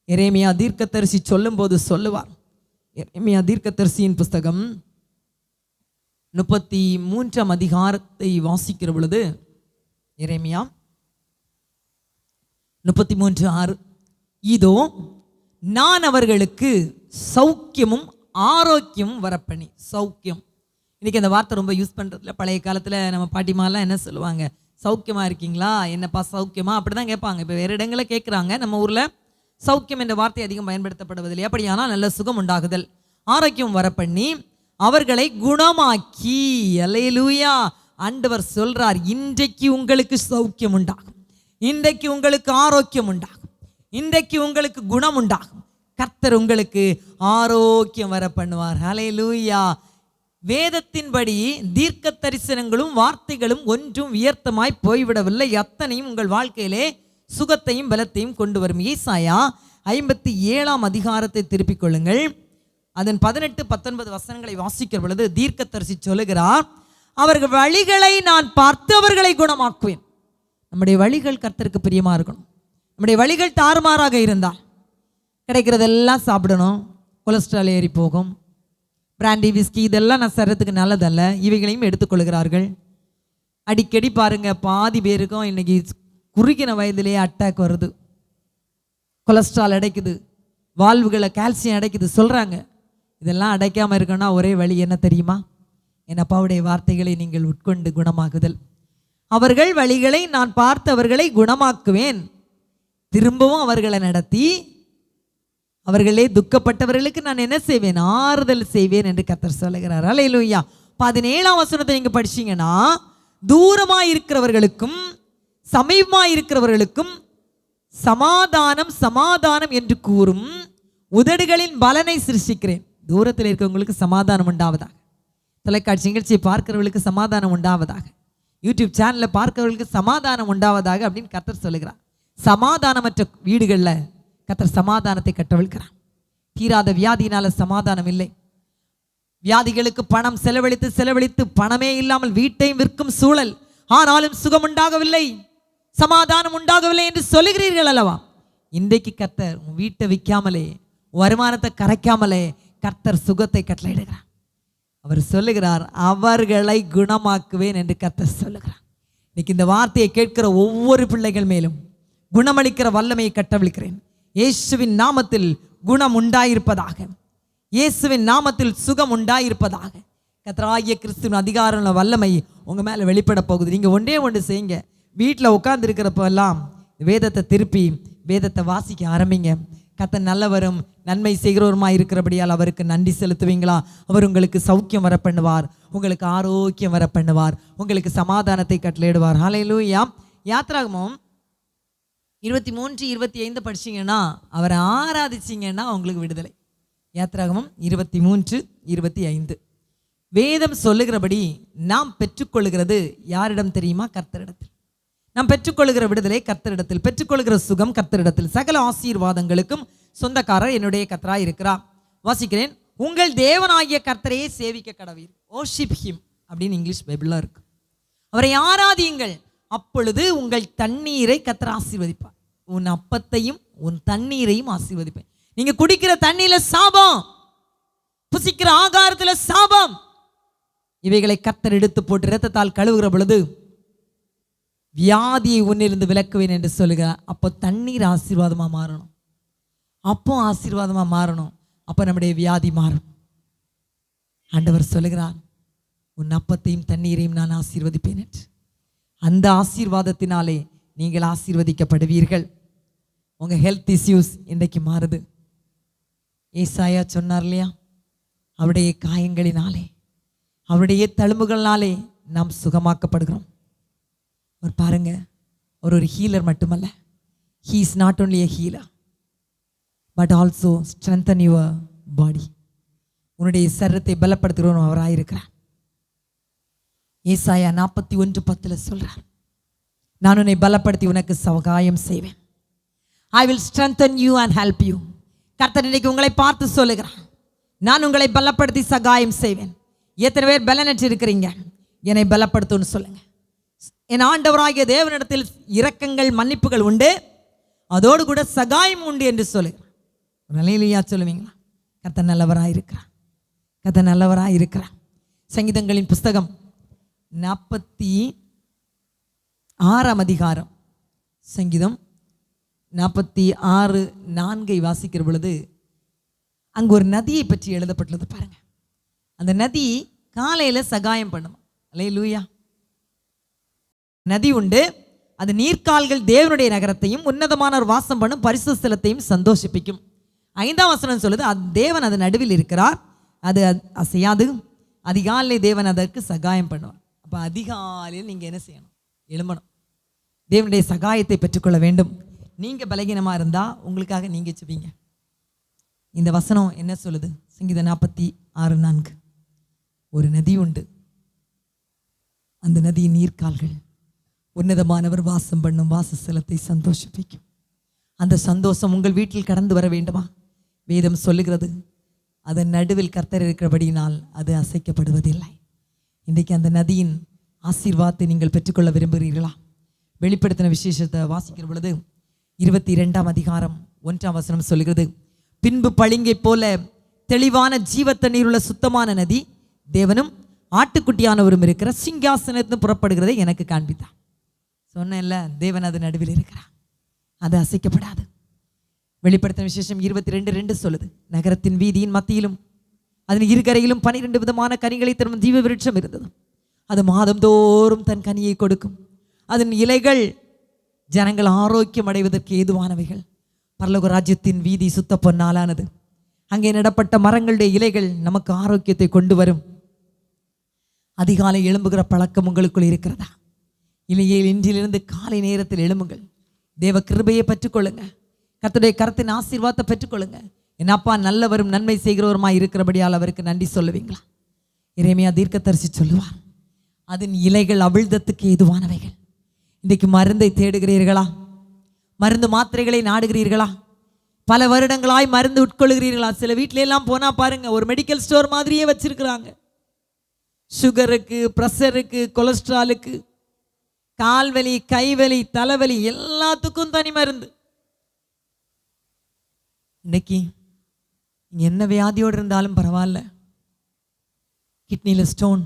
எரேமியா தீர்க்கதரிசி சொல்லும் போது சொல்லுவார். எரேமியா தீர்க்கதரிசியின் புஸ்தகம் 33ஆம் அதிகாரத்தை வாசிக்கிற பொழுது, எரேமியா 33:6, இதோ நான் அவர்களுக்கு சௌக்கியமும் ஆரோக்கியமும் வரப்பண்ணி. சௌக்கியம் இன்னைக்கு அந்த வார்த்தை ரொம்ப யூஸ் பண்ணுறதுல, பழைய காலத்தில் நம்ம பாட்டிமாலாம் என்ன சொல்லுவாங்க? சௌக்கியமாக இருக்கீங்களா, என்னப்பா சௌக்கியமா, அப்படி தான் கேட்பாங்க. இப்போ வேறு இடங்களில் கேட்குறாங்க. நம்ம ஊரில் சௌக்கியம் என்ற வார்த்தை அதிகம் பயன்படுத்தப்படுவதில்லை. அப்படியானால் நல்ல சுகம் உண்டாகுதல், ஆரோக்கியம் வரப்பண்ணி அவர்களை குணமாக்கி. அல்லேலூயா. ஆண்டவர் சொல்றார், இன்றைக்கு உங்களுக்கு சௌக்கியம் உண்டாகும், இன்றைக்கு உங்களுக்கு ஆரோக்கியம் உண்டாகும், இன்றைக்கு உங்களுக்கு குணம் உண்டாகும். கர்த்தர் உங்களுக்கு ஆரோக்கியம் வர பண்ணுவார். அல்லேலூயா. வேதத்தின்படி தீர்க்க தரிசனங்களும் வார்த்தைகளும் ஒன்றும் வியர்த்தமாய் போய்விடவில்லை. அத்தனையும் உங்கள் வாழ்க்கையிலே சுகத்தையும் பலத்தையும் கொண்டு வரும். ஏசாயா 57ஆம் அதிகாரத்தை திருப்பிக் கொள்ளுங்கள். அதன் 18-19 வசனங்களை வாசிக்கிற பொழுது தீர்க்கதரிசி சொல்லுகிறார், அவர்கள் வழிகளை நான் பார்த்து அவர்களை குணமாக்குவேன். நம்முடைய வழிகள் கர்த்தருக்கு பிரியமா இருக்கணும். நம்முடைய வழிகள் தாறுமாறாக இருந்தால் கிடைக்கிறதெல்லாம் சாப்பிடணும், கொலஸ்ட்ரால் ஏறி போகும். பிராண்டி விஸ்கி இதெல்லாம் நான் சரத்துக்கு நல்லதல்ல, இவைகளையும் எடுத்துக்கொள்கிறார்கள். அடிக்கடி பாருங்க, பாதி பேருக்கும் இன்னைக்கு குறுகின வயதிலேயே அட்டாக் வருது. கொலஸ்ட்ரால் அடைக்குது, வால்வுகளை கால்சியம் அடைக்குது சொல்கிறாங்க. இதெல்லாம் அடைக்காமல் இருக்கணும்னா ஒரே வழி என்ன தெரியுமா? என் அப்பாவுடைய வார்த்தைகளை நீங்கள் உட்கொண்டு குணமாக்குதல். அவர்கள் வழிகளை நான் பார்த்து அவர்களை குணமாக்குவேன், திரும்பவும் அவர்களை நடத்தி அவர்களே துக்கப்பட்டவர்களுக்கு நான் என்ன செய்வேன்? ஆறுதல் செய்வேன் என்று கர்த்தர் சொல்லுகிறார். அல்லேலூயா. 17ஆம் வசனத்தை நீங்க படிச்சீங்கன்னா, தூரமாய் இருக்கிறவர்களுக்கும் சமீபமாய் இருக்கிறவர்களுக்கும் சமாதானம் சமாதானம் என்று கூறும் உதடுகளின் பலனை சிருஷ்டிக்கிறேன். தூரத்தில் இருக்கிறவங்களுக்கு சமாதானம் உண்டாவதாக, தொலைக்காட்சி நிகழ்ச்சியை பார்க்கிறவர்களுக்கு சமாதானம் உண்டாவதாக, யூடியூப் சேனலில் பார்க்கிறவர்களுக்கு சமாதானம் உண்டாவதாக அப்படின்னு கர்த்தர் சொல்லுகிறார். சமாதானமற்ற வீடுகளில் கர்த்தர் சமாதானத்தை கட்டவிழ்கிறார். தீராத வியாதியினால சமாதானம் இல்லை. வியாதிகளுக்கு பணம் செலவழித்து செலவழித்து பணமே இல்லாமல் வீட்டையும் விற்கும் சூழல், ஆனாலும் சுகம் உண்டாகவில்லை, சமாதானம் உண்டாகவில்லை என்று சொல்லுகிறீர்கள் அல்லவா? இன்றைக்கு கர்த்தர் வீட்டை விற்காமலே, வருமானத்தை கரைக்காமலே கர்த்தர் சுகத்தை கட்டளையிடுகிறார். அவர் சொல்லுகிறார், அவர்களை குணமாக்குவேன் என்று கர்த்தர் சொல்லுகிறார். இன்னைக்கு இந்த வார்த்தையை கேட்கிற ஒவ்வொரு பிள்ளைகள் மேலும் குணமளிக்கிற வல்லமையை கட்டவிழ்க்கிறேன். இயேசுவின் நாமத்தில் குணம் உண்டாயிருப்பதாக, இயேசுவின் நாமத்தில் சுகம் உண்டாயிருப்பதாக. கர்த்தராகிய கிறிஸ்துவின் அதிகாரம் வல்லமை உங்க மேல வெளிப்பட போகுது. நீங்க ஒன்றே ஒன்று செய்யுங்க. வீட்டில் உட்கார்ந்து இருக்கிறப்பெல்லாம் வேதத்தை திருப்பி வேதத்தை வாசிக்க ஆரம்பிங்க. கர்த்தர் நல்லவரும் நன்மை செய்கிறவருமா இருக்கிறபடியால் அவருக்கு நன்றி செலுத்துவீங்களா? அவர் உங்களுக்கு சௌக்கியம் வர பண்ணுவார், உங்களுக்கு ஆரோக்கியம் வர பண்ணுவார், உங்களுக்கு சமாதானத்தை கட்டளையிடுவார். ஹல்லேலூயா. யாத்ராகமம் 23-25 படிச்சிங்கன்னா, அவரை ஆராதிச்சிங்கன்னா உங்களுக்கு விடுதலை. யாத்ராகமம் 23-25 வேதம் சொல்லுகிறபடி நாம் பெற்றுக்கொள்கிறது யாரிடம் தெரியுமா? கர்த்தரிடத்தில். நாம் பெற்றுக்கொள்கிற விடுதலை கர்த்தரிடத்தில், பெற்றுக்கொள்கிற சுகம் கர்த்தரிடத்தில். சகல ஆசீர்வாதங்களுக்கும் சொந்தக்காரர் என்னுடைய கர்த்தராய் இருக்கிறார். வாசிக்கிறேன், உங்கள் தேவனாகிய கர்த்தரையே சேவிக்க கடவீர். worship him அப்படின்னு இங்கிலீஷ் பைபிள்ல இருக்கு. அவரை ஆராதியுங்கள், அப்பொழுது உங்கள் தண்ணீரை கர்த்தர் ஆசீர்வதிப்பார். உன் அப்பத்தையும் உன் தண்ணீரையும் ஆசீர்வதிப்பேன். நீங்க குடிக்கிற தண்ணீர்ல சாபம், புசிக்கிற ஆகாரத்துல சாபம், இவைகளை கர்த்தர் எடுத்து போட்டு இரத்தத்தால் கழுவுகிற பொழுது வியாதியை உன்னிலிருந்து விலக்குவேன் என்று சொல்லுகிறார். அப்போ தண்ணீர் ஆசீர்வாதமா மாறணும். அப்போ ஆசீர்வாதமாக மாறணும். அப்போ நம்முடைய வியாதி மாறும். ஆண்டவர் சொல்லுகிறார், உன் அப்பத்தையும் தண்ணீரையும் நான் ஆசீர்வதிப்பேன் என்று. அந்த ஆசீர்வாதத்தினாலே நீங்கள் ஆசீர்வதிக்கப்படுவீர்கள். உங்கள் ஹெல்த் இஸ்யூஸ் இன்றைக்கு மாறுது. ஏசாயா சொன்னார் இல்லையா, அவருடைய காயங்களினாலே, அவருடைய தழும்புகளினாலே நாம் சுகமாக்கப்படுகிறோம். ஒரு பாருங்க, ஒரு ஹீலர் மட்டுமல்ல, he is not only a healer but also strengthen your body. உன்னுடைய சரீரத்தை பலப்படுத்துகிறவன் அவராயிருக்கிறார். ஏசாயா 41:10 சொல்றார், நான் உன்னை பலப்படுத்தி உனக்கு சகாயம் செய்வேன். I will strengthen you and help you. கர்த்தர் இன்னைக்கு உங்களை பார்த்து சொல்லுகிறார், நான் உங்களை பலப்படுத்தி சகாயம் செய்வேன். எத்தனை பேர் பலனற்று இருக்கிறீங்க? என்னை பலப்படுத்துன்னு சொல்லுங்க. என் ஆண்டவராகிய தேவனிடத்தில் இரக்கங்கள் மன்னிப்புகள் உண்டு, அதோடு கூட சகாயம் உண்டு என்று சொல்லுகிறார். ஒரு நிலையிலேயா சொல்லுவீங்களா? கர்த்தர் நல்லவராயிருக்கிறார், கர்த்தர் நல்லவராயிருக்கிறார். சங்கீதங்களின் புஸ்தகம் 46ஆம் அதிகாரம், சங்கீதம் 46:4 வாசிக்கிற பொழுது அங்கு ஒரு நதியை பற்றி எழுதப்பட்டுள்ளது பாருங்க. அந்த நதி காலையில் சகாயம் பண்ணும். அல்லேலூயா. நதி உண்டு, அது நீர்க்கால்கள் தேவனுடைய நகரத்தையும் உன்னதமான ஒரு வாசம் பண்ணும் பரிசுத்த ஸ்தலத்தையும் சந்தோஷிப்பிக்கும். 5ஆம் வசனம் சொல்லுது, தேவன் அது நடுவில் இருக்கிறார், அது அசையாது. அதிகாலையில் தேவன் அதற்கு சகாயம் பண்ணுவார். அப்போ அதிகாலையில் நீங்கள் என்ன செய்யணும்? எழும்பணும், தேவனுடைய சகாயத்தை பெற்றுக்கொள்ள வேண்டும். நீங்கள் பலகீனமாக இருந்தால் உங்களுக்காக நீங்கள் செபிங்க. இந்த வசனம் என்ன சொல்லுது? சங்கீதம் 46:4, ஒரு நதி உண்டு, அந்த நதியின் நீர்க்கால்கள் உன்னதமானவர் வாசம் பண்ணும் வாசஸ்தலத்தை சந்தோஷிப்பிக்கும். அந்த சந்தோஷம் உங்கள் வீட்டில் கடந்து வர வேண்டுமா? வேதம் சொல்லுகிறது, அதன் நடுவில் கர்த்தர் இருக்கிறபடியினால் அது அசைக்கப்படுவதில்லை. இன்றைக்கு அந்த நதியின் ஆசீர்வாதத்தை நீங்கள் பெற்றுக்கொள்ள விரும்புகிறீர்களா? வெளிப்படுத்தின விசேஷத்தை வாசிக்கிற பொழுது 22ஆம் அதிகாரம் 1ஆம் வசனம் சொல்லுகிறது, பின்பு பளிங்கை போல தெளிவான ஜீவ தண்ணீர் உள்ள சுத்தமான நதி தேவனும் ஆட்டுக்குட்டியானவரும் இருக்கிற சிங்காசனத்திலிருந்து புறப்படுகிறதை எனக்கு காண்பித்தான். சொன்னேன்ல, தேவன் அது நடுவில் இருக்கிறார், அது அசைக்கப்படாது. வெளிப்படுத்தின விசேஷம் 22:2 சொல்லுது, நகரத்தின் வீதியின் மத்தியிலும் அதன் இருகரையிலும் 12 விதமான கனிகளை தரும் ஜீவ விருட்சம் இருந்தது. அது மாதந்தோறும் தன் கனியை கொடுக்கும். அதன் இலைகள் ஜனங்கள் ஆரோக்கியம் அடைவதற்கு ஏதுவானவைகள். பரலோக ராஜ்யத்தின் வீதி சுத்த பொன்னாலானது. அங்கே நடப்பட்ட மரங்களுடைய இலைகள் நமக்கு ஆரோக்கியத்தை கொண்டு வரும். அதிகாலை எழும்புகிற பழக்கம் உங்களுக்குள் இருக்கிறதா? இல்லையே, இன்றிலிருந்து காலை நேரத்தில் எழும்புங்கள். தேவ கிருபையை பெற்றுக்கொள்ளுங்க, கர்த்தருடைய கரத்தின் ஆசீர்வாதத்தை பெற்றுக்கொள்ளுங்க. என் அப்பா நல்லவரும் நன்மை செய்கிறவருமாய் இருக்கிறபடியால் அவருக்கு நன்றி சொல்லுவீங்களா? எரேமியா தீர்க்கதரிசி சொல்லுவார், அதன் இலைகள் அவிழ்தத்துக்கு ஏதுவானவைகள். இன்றைக்கு மருந்தை தேடுகிறீர்களா? மருந்து மாத்திரைகளை நாடுகிறீர்களா? பல வருடங்களாய் மருந்து உட்கொள்கிறீர்களா? சில வீட்டில எல்லாம் போனா பாருங்க, ஒரு மெடிக்கல் ஸ்டோர் மாதிரியே வச்சிருக்கிறாங்க. சுகருக்கு, ப்ரெஷருக்கு, கொலஸ்ட்ராலுக்கு, கால்வலி, கைவலி, தலைவலி எல்லாத்துக்கும் தனி மருந்து. இன்னைக்கு என்ன வியாதியோடு இருந்தாலும் பரவாயில்ல, கிட்னியில் ஸ்டோன்,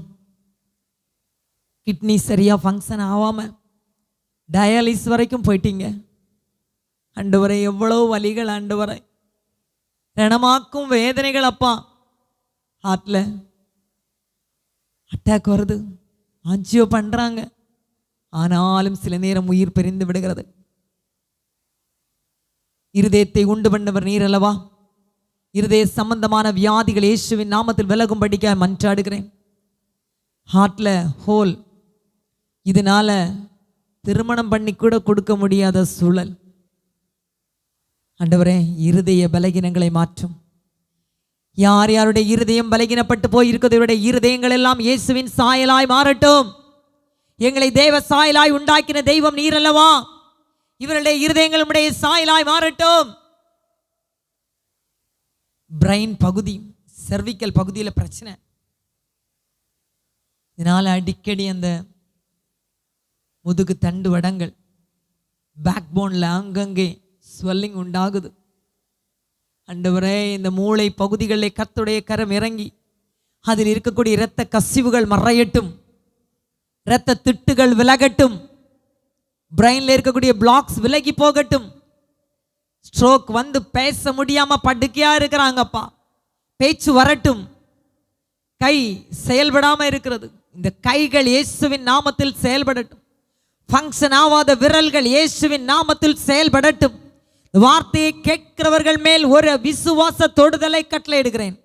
கிட்னி சரியா ஃபங்க்ஷன் ஆகாம டயாலிஸ் வரைக்கும் போயிட்டீங்க. ஆண்டவரே, எவ்வளோ வலிகள் ஆண்டவரே, ரணமாக்கும் வேதனைகள். அப்பா, ஹார்ட்ல அட்டாக் வருது, ஆஞ்சியோ பண்றாங்க, ஆனாலும் சில நேரம் உயிர் பிரிந்து விடுகிறது. இருதயத்தை உண்டு பண்ணவர் நீர் அல்லவா? இருதய சம்பந்தமான வியாதிகள் இயேசுவின் நாமத்தில் விலகும்படிக்க மன்றாடுகிறேன். ஹார்ட்ல ஹோல், இதனால திருமணம் பண்ணி கூட கொடுக்க முடியாத சூழல். ஆண்டவரே, இருதய பலகீனங்களை மாற்றும். யார் யாருடைய இருதயம் பலகீனப்பட்டு போய் இருக்கிறவருடைய இருதயங்கள் எல்லாம் இயேசுவின் சாயலாய் மாறட்டும். எங்களை தேவ சாயலாய் உண்டாக்கின தெய்வம் நீர் அல்லவா? இவருடைய இருதயங்கள் உடைய சாயலாய் மாறட்டும். பிரைன் பகுதி, செர்விக்கல் பகுதியில் பிரச்சனை, இதனால அடிக்கடி அந்த முதுகு தண்டு வடங்கள், பேக் போன்ல அங்கங்கே ஸ்வெல்லிங் உண்டாகுது. ஆண்டவரே, இந்த மூளை பகுதிகளில் கர்த்தருடைய கரம் இறங்கி அதில் இருக்கக்கூடிய இரத்த கசிவுகள் மறையட்டும், இரத்த திட்டுகள் விலகட்டும், பிரெயின்ல இருக்கக்கூடிய பிளாக்ஸ் விலகி போகட்டும். ஸ்ட்ரோக் வந்து பேச முடியாம படுக்கையா இருக்கிறாங்கப்பா, பேச்சு வரட்டும். கை செயல்படாம இருக்கிறது, இந்த கைகள் இயேசுவின் நாமத்தில் செயல்படட்டும். ஃபங்க்ஷன் ஆகாத விரல்கள் இயேசுவின் நாமத்தில் செயல்படட்டும். வார்த்தையை கேட்கிறவர்கள் மேல் ஒரு விசுவாச தொடுதலை கட்டளையிடுகிறேன்.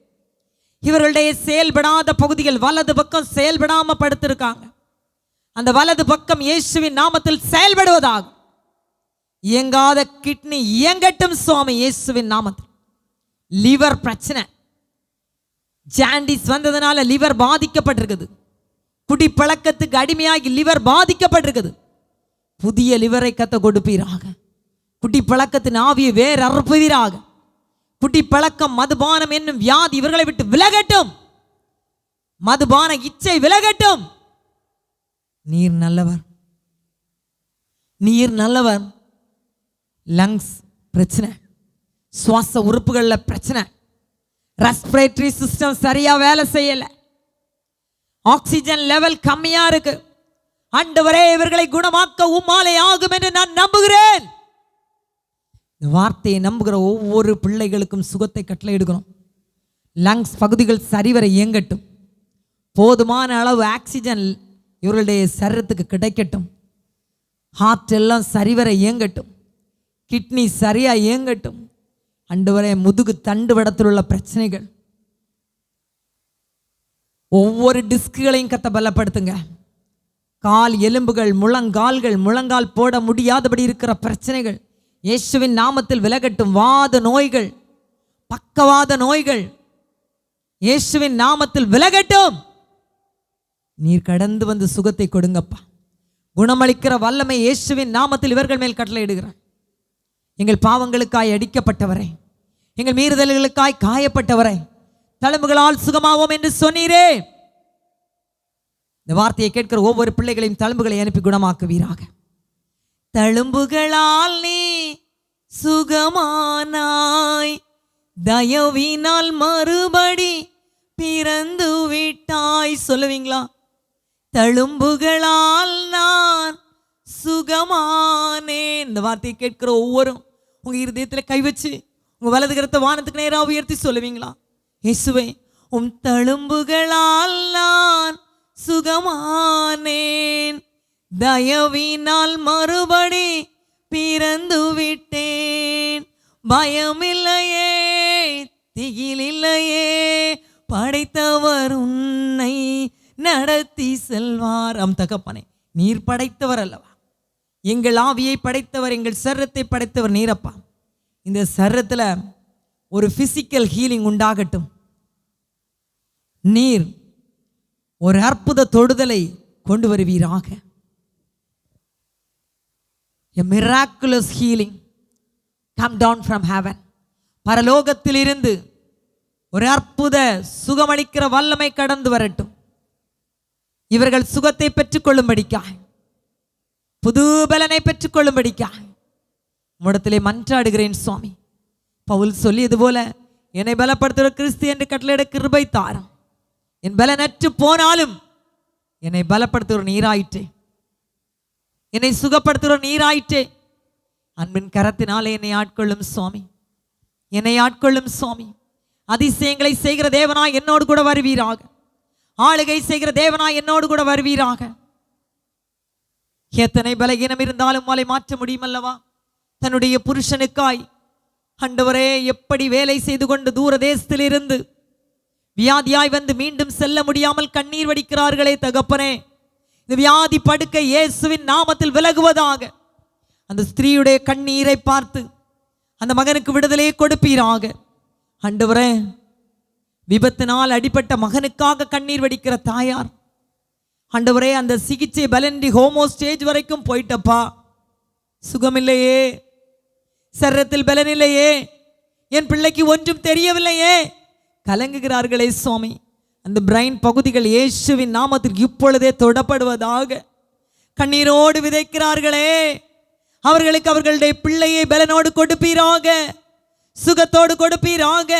இவர்களுடைய செயல்படாத பகுதிகள் வலது பக்கம் செயல்படாம படுத்திருக்காங்க, அந்த வலது பக்கம் இயேசுவின் நாமத்தில் செயல்படுவதாக. இயங்காத கிட்னி இயங்கட்டும் சுவாமி இயேசுவின் நாமத்தில். லிவர் பிரச்சனை, ஜாண்டிஸ் வந்ததுனால லிவர் பாதிக்கப்பட்டிருக்குது. குடி பழக்கத்துக்கு அடிமையாகி லிவர் பாதிக்கப்பட்டிருக்குது. புதிய லிவரை கத்த கொடுப்பீராக. குடி பழக்கத்தின் ஆவியை வேறு அறுப்பீராக. குடி பழக்கம், மதுபானம் என்னும் வியாதி இவர்களை விட்டு விலகட்டும். மதுபான இச்சை விலகட்டும். நீர் நல்லவர், நீர் நல்லவர். லங்ஸ் பிரச்சனை, சுவாச உறுப்புகளில் பிரச்சனை, ரெஸ்பிரேட்டரி சிஸ்டம் சரியா வேலை செய்யல, ஆக்சிஜன் லெவல் கம்மியா இருக்கு. ஆண்டவரே, இவர்களை குணமாக்க உம்மாலே ஆகும் என்று நான் நம்புகிறேன். இந்த வார்த்தையை நம்புகிற ஒவ்வொரு பிள்ளைகளுக்கும் சுகத்தை கட்டளையிடுகிறோம். லங்ஸ் பகுதிகள் சரிவர இயங்கட்டும். போதுமான அளவு ஆக்சிஜன் இவர்களுடைய சரீரத்துக்கு கிடைக்கட்டும். ஹார்ட் எல்லாம் சரிவர இயங்கட்டும். கிட்னி சரியா இயங்கட்டும். ஆண்டவரே, முதுகு தண்டு வடத்தில் உள்ள பிரச்சனைகள், ஒவ்வொரு டிஸ்குகளையும் கத்த பலப்படுத்துங்க. கால் எலும்புகள், முழங்கால்கள், முழங்கால் போட முடியாதபடி இருக்கிற பிரச்சனைகள் இயேசுவின் நாமத்தில் விலகட்டும். வாத நோய்கள், பக்கவாத நோய்கள் இயேசுவின் நாமத்தில் விலகட்டும். நீர் கடந்து வந்து சுகத்தை கொடுங்கப்பா. குணமளிக்கிற வல்லமை இயேசுவின் நாமத்தில் இவர்கள் மேல் கட்டளையிடுகிறார். எங்கள் பாவங்களுக்காய் அடிக்கப்பட்டவரே, எங்கள் மீறுதல்களுக்காய் காயப்பட்டவரே, தழும்புகளால் சுகமாவோம் என்று சொன்னீரே. இந்த வார்த்தையை கேட்கிற ஒவ்வொரு பிள்ளைகளையும் தழும்புகளை அனுப்பி குணமாக்குவீராக. தழும்புகளால் நீ சுகமானாய், தயவினால் மறுபடி பிறந்து விட்டாய். சொல்லுவீங்களா? தழும்புகளால் நான் சுகமானேன். இந்த வார்த்தையை கேட்கிற ஒவ்வொரும் உங்க இருதயத்தில் கை வச்சு உங்க வலது கரத்தை வானத்துக்கு நேராக உயர்த்தி சொல்லுவீங்களா? இயேசுவே, உம் தழும்புகளால் நான் சுகமானேன், தயவினால் மறுபடி பிறந்து விட்டேன். பயமில்லையே, திகிலில்லையே, படைத்தவர் உன்னை நடத்தி செல்வார். தகப்பனே, நீர் படைத்தவர் அல்லவா? எங்கள் ஆவியை படைத்தவர், எங்கள் சரீரத்தை படைத்தவர் நீரப்பா. இந்த சரீரத்தில் ஒரு பிசிக்கல் ஹீலிங் உண்டாகட்டும். நீர் ஒரு அற்புத தொடுதலை கொண்டு வருவீராக. A miraculous healing come down from heaven. பரலோகத்தில் இருந்து ஒரு அற்புத சுகமளிக்கிற வல்லமை கடந்து வரட்டும். இவர்கள் சுகத்தை பெற்றுக்கொள்ளும்படிக்காய், புது பலனை பெற்றுக்கொள்ளும்படிக்காய் உம்மிடத்திலே மன்றாடுகிறேன் சுவாமி. பவுல் சொல்லியது போல, என்னை பலப்படுத்துகிற கிறிஸ்து என்று கட்டளையிட கிருபை தாரும். என் பலனற்று போனாலும் என்னை பலப்படுத்துகிற நீராயிற்றே, என்னை சுகப்படுத்துகிற நீராயிற்றே. அன்பின் கரத்தினாலே என்னை ஆட்கொள்ளும் சுவாமி, என்னை ஆட்கொள்ளும் சுவாமி. அதிசயங்களை செய்கிற தேவனாய் என்னோடு கூட வருவீராக. ஆளுகை செய்கிற தேவனாய் என்னோடு கூட வருவீராக. எத்தனை பலகீனம் இருந்தாலும் அவளை மாற்ற முடியும் அல்லவா? தன்னுடைய புருஷனுக்காய் ஆண்டவரே எப்படி வேலை செய்து கொண்டு தூர தேசத்திலிருந்து வியாதியாய் வந்து மீண்டும் செல்ல முடியாமல் கண்ணீர் வடிக்கிறார்களே தகப்பனே, இந்த வியாதி படுக்கை இயேசுவின் நாமத்தில் விலகுவதாக. அந்த ஸ்திரீயுடைய கண்ணீரை பார்த்து அந்த மகனுக்கு விடுதலையை கொடுப்பீராக. ஆண்டவரே, விபத்தினால் அடிபட்ட மகனுக்காக கண்ணீர் வடிக்கிற தாயார், ஆண்டவரே, அந்த சிகிச்சை பலன்றி ஹோமோ ஸ்டேஜ் வரைக்கும் போயிட்டப்பா, சுகமில்லையே, சரீரத்தில் பலனில்லையே, என் பிள்ளைக்கு ஒன்றும் தெரியவில்லையே, கலங்குகிறார்களே சுவாமி. அந்த பிரைன் பகுதிகள் இயேசுவின் நாமத்தில் இப்பொழுதே தொடப்படுவதாக. கண்ணீரோடு விதைக்கிறார்களே, அவர்களுக்கு அவர்களுடைய பிள்ளையை பலனோடு கொடுப்பீராக, சுகத்தோடு கொடுப்பீராக.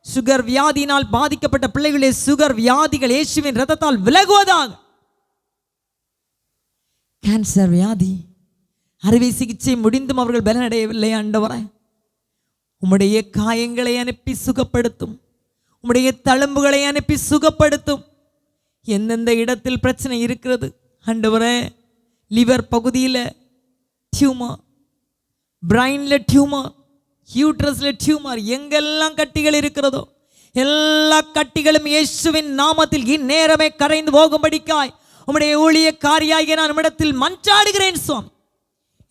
சுகர் வியாதியினால் பாதிக்கப்பட்ட பிள்ளைகளுடைய சுகர் வியாதிகள் இயேசுவின் இரத்தத்தால் விலகுவதாக. கேன்சர் வியாதி அறுவை சிகிச்சை முடிந்தும் அவர்கள் பலனடையவில்லை ஆண்டவரே, உம்முடைய காயங்களை அனுப்பி சுகப்படுத்தும். உம்முடைய தழும்புகளை அனுப்பி சுகப்படுத்தும். எந்தெந்த இடத்தில் பிரச்சனை இருக்கிறது ஆண்டவரே, லிவர் பகுதியில் டியூமர், பிரைனில் டியூமர், யூட்ரஸில் டியூமர், எங்கெல்லாம் கட்டிகள் இருக்கிறதோ எல்லா கட்டிகளும் இயேசுவின் நாமத்தில் இந்நேரமே கரைந்து போகும்படிக்காய் உம்முடைய ஊழியக்காரியாகிய நான் இடத்தில் மன்றாடுகிறேன் சுவாமி.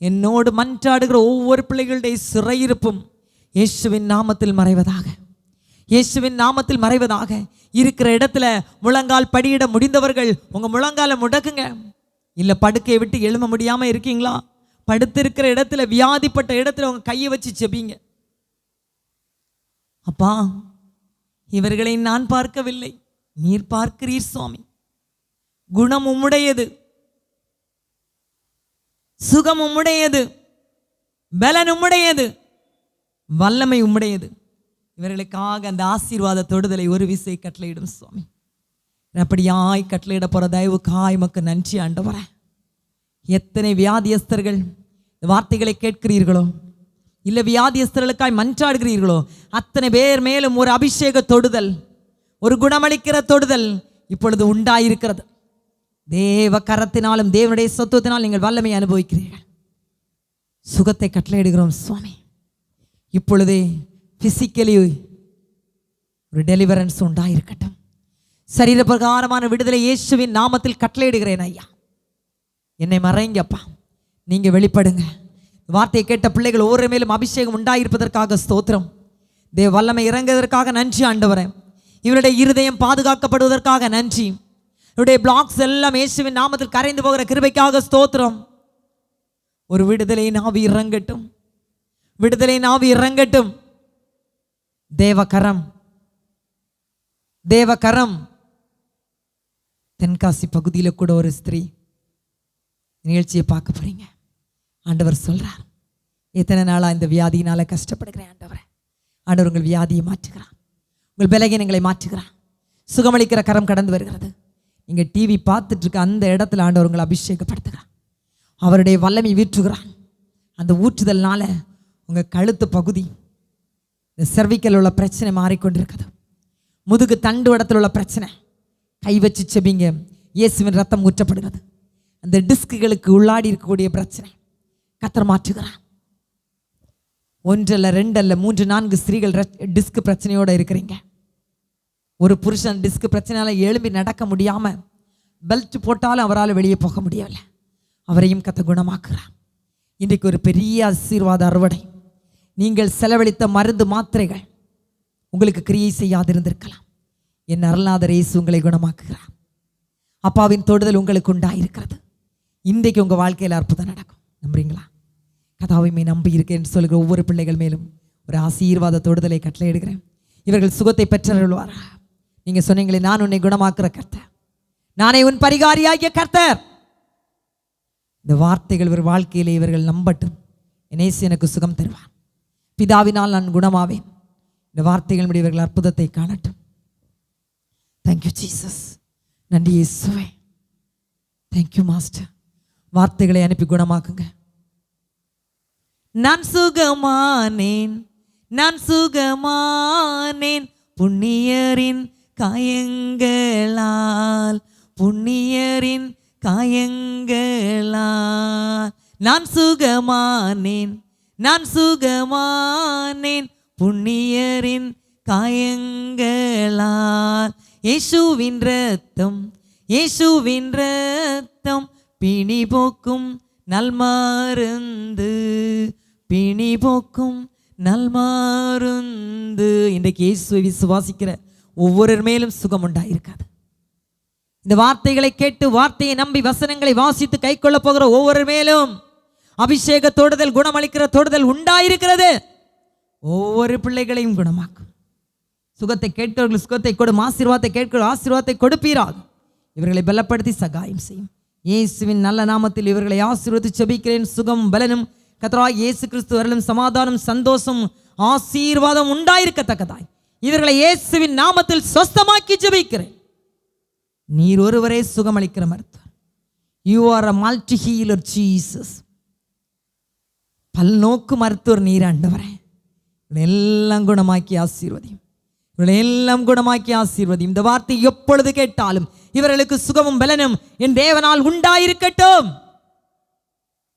என்னோடு மன்றாடுகிற ஒவ்வொரு பிள்ளைகளுடைய சிறையிருப்பும் இயேசுவின் நாமத்தில் மறைவதாக, இயேசுவின் நாமத்தில் மறைவதாக. இருக்கிற இடத்துல முழங்கால் படியிட முடிந்தவர்கள் உங்கள் முழங்கால முடக்குங்க. இல்லை படுக்கையை விட்டு எழும்ப முடியாமல் இருக்கீங்களா? படுத்திருக்கிற இடத்துல, வியாதிப்பட்ட இடத்துல உங்கள் கையை வச்சு செபிங்க. அப்பா, இவர்களை நான் பார்க்கவில்லை, நீர் பார்க்கிறீர் சுவாமி. குணம் உம்முடையது, சுகம் உம்முடையது, பலன் உம்முடையது, வல்லமை உம்முடையது. இவர்களுக்காக அந்த ஆசீர்வாத தொடுதலை ஒரு விசை கட்டளையிடும் சுவாமி. அப்படியாய் கட்டளையிட போகிற தயவுக்காய் மக்கு நன்றி ஆண்டவரே. எத்தனை வியாதியஸ்தர்கள் வார்த்தைகளை கேட்கிறீர்களோ, இல்லை வியாதியஸ்தர்களுக்காய் மன்றாடுகிறீர்களோ, அத்தனை பேர் மேலும் ஒரு அபிஷேக தொடுதல், ஒரு குணமளிக்கிற தொடுதல் இப்பொழுது உண்டாயிருக்கிறது. தேவ கரத்தினாலும் தேவனுடைய சத்துவத்தினால் நீங்கள் வல்லமை அனுபவிக்கிறீர்கள். சுகத்தை கட்டளையிடுகிறோம் சுவாமி. இப்பொழுதே பிசிக்கலி ஒரு டெலிவரன்ஸ் உண்டாயிருக்கட்டும். சரீர பிரகாரமான விடுதலை இயேசுவின் நாமத்தில் கட்டளையிடுகிறேன் ஐயா. என்னை மறைங்கப்பா, நீங்க வெளிப்படுங்க. வார்த்தையை கேட்ட பிள்ளைகள் ஒவ்வொரு மேலும் அபிஷேகம் உண்டாயிருப்பதற்காக ஸ்தோத்திரம். தேவ வல்லமை இறங்குவதற்காக நன்றி ஆண்டவரே. இவருடைய இருதயம் பாதுகாக்கப்படுவதற்காக நன்றி. இவருடைய பிளாக்ஸ் எல்லாம் இயேசுவின் நாமத்தில் கரைந்து போகிற கிருபைக்காக ஸ்தோத்திரம். ஒரு விடுதலை நாவி இறங்கட்டும், விடுதலை நாவி இறங்கட்டும். தேவகரம், தேவகரம். தென்காசி பகுதியில் கூட ஒரு ஸ்திரீ நிகழ்ச்சியை பார்க்க போறீங்க. ஆண்டவர் சொல்றார், எத்தனை நாளா இந்த வியாதியினால கஷ்டப்படுகிறேன் ஆண்டவரே. ஆண்டவர் உங்கள் வியாதியை மாற்றுகிறார், உங்கள் பலகீனங்களை மாற்றுகிறார். சுகமளிக்கிற கரம் கடந்து வருகிறது. நீங்க டிவி பார்த்துட்டு இருக்க அந்த இடத்துல ஆண்டவர் உங்களை அபிஷேகப்படுத்துகிறார். அவருடைய வல்லமை வீற்றுகிறார். அந்த ஊற்றுதல்னால உங்க கழுத்து பகுதி, இந்த செர்விக்கல் உள்ள பிரச்சனை மாறிக்கொண்டிருக்குது. முதுகு தண்டு இடத்துல உள்ள பிரச்சனை கை வச்சு செபிங்க, இயேசுவின் ரத்தம் ஊற்றப்படுகிறது. அந்த டிஸ்குகளுக்கு உள்ளாடி இருக்கக்கூடிய பிரச்சனை கர்த்தர் மாற்றுகிறார். 1 அல்ல 2 அல்ல 3 4 ஸ்திரீகள் டிஸ்க் பிரச்சனையோடு இருக்கிறீங்க. ஒரு புருஷன் டிஸ்க் பிரச்சனையால எழும்பி நடக்க முடியாம பெல்ட் போட்டாலும் அவரால் வெளியே போக முடியவில்லை. அவரையும் கர்த்தர் குணமாக்குறார். இன்றைக்கு ஒரு பெரிய ஆசீர்வாத அறுவடை. நீங்கள் செலவழித்த மருந்து மாத்திரைகள் உங்களுக்கு கிரியை செய்யாதிருந்திருக்கலாம். என் அருளாதர் இயேசு உங்களை குணமாக்குகிறார். அப்பாவின் தொடுதல் உங்களுக்கு உண்டாயிருக்கிறது. இன்றைக்கு உங்கள் வாழ்க்கையில் அற்புதம் நடக்கும். நம்புறீங்களா? கதாவையுமே நம்பி இருக்கேன் சொல்கிற ஒவ்வொரு பிள்ளைகள் மேலும் ஒரு ஆசீர்வாத தொடுதலை கட்டளையிடுகிறேன். இவர்கள் சுகத்தை பெற்றருள்வாரா. நீங்கள் சொன்னீங்களே, நான் உன்னை குணமாக்குற கர்த்தர், நானே உன் பரிகாரியாகிய கர்த்தர். இந்த வார்த்தைகள் இவர் வாழ்க்கையிலே இவர்கள் நம்பட்டும். இயேசு எனக்கு சுகம் தருவார், பிதாவினால் நான் குணமாவேன். இந்த வார்த்தைகள் முடி இவர்கள் அற்புதத்தை காணட்டும். Thank you Jesus. நன்றி இயேசுவே. Thank you master. வார்த்தைகளை அனுப்பி குணமாக்குங்க. நான் சுகமானேன், நான் சுகமானேன் புண்ணியரின் காயங்களால், புண்ணியரின் காயங்களால். நான் சுகமானேன், நான் சுகமானேன் புண்ணியரின் காயங்களால். இயேசுவின் இரத்தம், இயேசுவின் இரத்தம் பிணி போக்கும் நல்மருந்து, பிணி போக்கும் நல்மருந்து. இன்றைக்கு இயேசுவை விசுவாசிக்கிற ஒவ்வொரு மேலும் சுகம் உண்டாயிருக்காது. இந்த வார்த்தைகளை கேட்டு வார்த்தையை நம்பி வசனங்களை வாசித்து கை கொள்ள போகிற ஒவ்வொரு மேலும் அபிஷேக தொடுதல், குணமளிக்கிற தொடுதல் உண்டாயிருக்கிறது. ஒவ்வொரு பிள்ளைகளையும் குணமாக்கும். சுகத்தை கேட்கிறவர்கள் சுகத்தை கொடும், ஆசீர்வாதத்தை கேட்கிற ஆசீர்வாதத்தை கொடுப்பீராக. இவர்களை பலப்படுத்தி சகாயம் செய்யும். இயேசுவின் நல்ல நாமத்தில் இவர்களை ஆசீர்வதித்து ஜெபிக்கிறேன். சுகம் பலனும் கர்த்தராகிய இயேசு கிறிஸ்து அருளும் சமாதானம் சந்தோஷம் ஆசீர்வாதம் உண்டாயிருக்கத்தக்கதாய் இவர்களை இயேசுவின் நாமத்தில் சொஸ்தமாக்கி ஜெபிக்கிறேன். நீர் ஒருவரே சுகமளிக்கிற மருத்துவர். You are a multi healer Jesus. பல்நோக்கு மருத்துவர் நீர் ஆண்டவரே. எல்லாம் குணமாக்கி ஆசீர்வதியும். இவர்களை எல்லாம் குணமாக்கி ஆசீர்வதியும். இந்த வார்த்தை எப்பொழுது கேட்டாலும் இவர்களுக்கு சுகமும் பலனும் என் தேவனால் உண்டாயிருக்கட்டும்.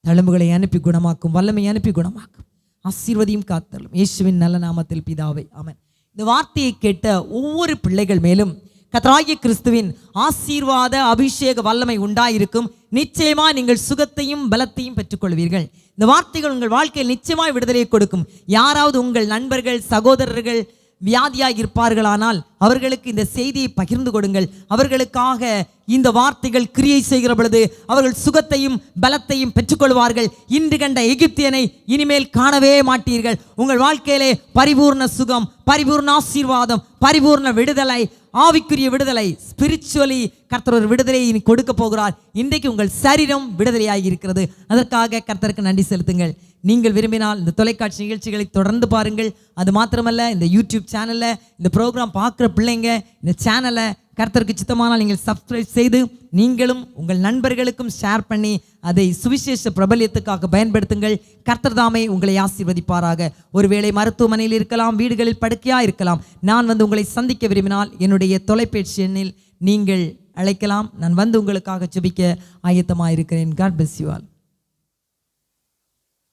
தழும்புகளை அனுப்பி குணமாக்கும், வல்லமை அனுப்பி குணமாக்கும். ஆசீர்வதியும், காத்தலும். இயேசுவின் நல்ல நாமத்தில் பிதாவே, ஆமென். இந்த வார்த்தையை கேட்ட ஒவ்வொரு பிள்ளைகள் மேலும் கர்த்தராகிய கிறிஸ்துவின் ஆசீர்வாத அபிஷேக வல்லமை உண்டாயிருக்கும். நிச்சயமா நீங்கள் சுகத்தையும் பலத்தையும் பெற்றுக்கொள்வீர்கள். இந்த வார்த்தைகள் உங்கள் வாழ்க்கையில் நிச்சயமாய் விடுதலையை கொடுக்கும். யாராவது உங்கள் நண்பர்கள், சகோதரர்கள் வியாதியாக இருப்பார்களானால் அவர்களுக்கு இந்த செய்தியை பகிர்ந்து கொடுங்கள். அவர்களுக்காக இந்த வார்த்தைகள் கிரியை செய்கிற பொழுது அவர்கள் சுகத்தையும் பலத்தையும் பெற்றுக்கொள்வார்கள். இன்று கண்ட எகிப்தியனை இனிமேல் காணவே மாட்டீர்கள். உங்கள் வாழ்க்கையிலே பரிபூர்ண சுகம், பரிபூர்ண ஆசீர்வாதம், பரிபூர்ண விடுதலை, ஆவிக்குரிய விடுதலை, ஸ்பிரிச்சுவலி கர்த்தர் ஒரு விடுதலையை இனி கொடுக்க போகிறார். இன்றைக்கு உங்கள் சரீரம் விடுதலையாகி இருக்கிறது. அதற்காக கர்த்தருக்கு நன்றி செலுத்துங்கள். நீங்கள் விரும்பினால் இந்த தொலைக்காட்சி நிகழ்ச்சிகளை தொடர்ந்து பாருங்கள். அது மாத்திரமல்ல, இந்த யூடியூப் சேனலில் இந்த ப்ரோக்ராம் பார்க்குற பிள்ளைங்க இந்த சேனலை கர்த்தருக்கு சித்தமானால் நீங்கள் சப்ஸ்கிரைப் செய்து நீங்களும் உங்கள் நண்பர்களுக்கும் ஷேர் பண்ணி அதை சுவிசேஷ பிரபல்யத்துக்காக பயன்படுத்துங்கள். கர்த்தர் தாமே உங்களை ஆசீர்வதிப்பாராக. ஒருவேளை மருத்துவமனையில் இருக்கலாம், வீடுகளில் படுக்கையாக இருக்கலாம். நான் வந்து உங்களை சந்திக்க விரும்பினால் என்னுடைய தொலைபேசி எண்ணில் நீங்கள் அழைக்கலாம். நான் வந்து உங்களுக்காக ஜெபிக்க ஆயத்தமாக இருக்கிறேன். God bless you all.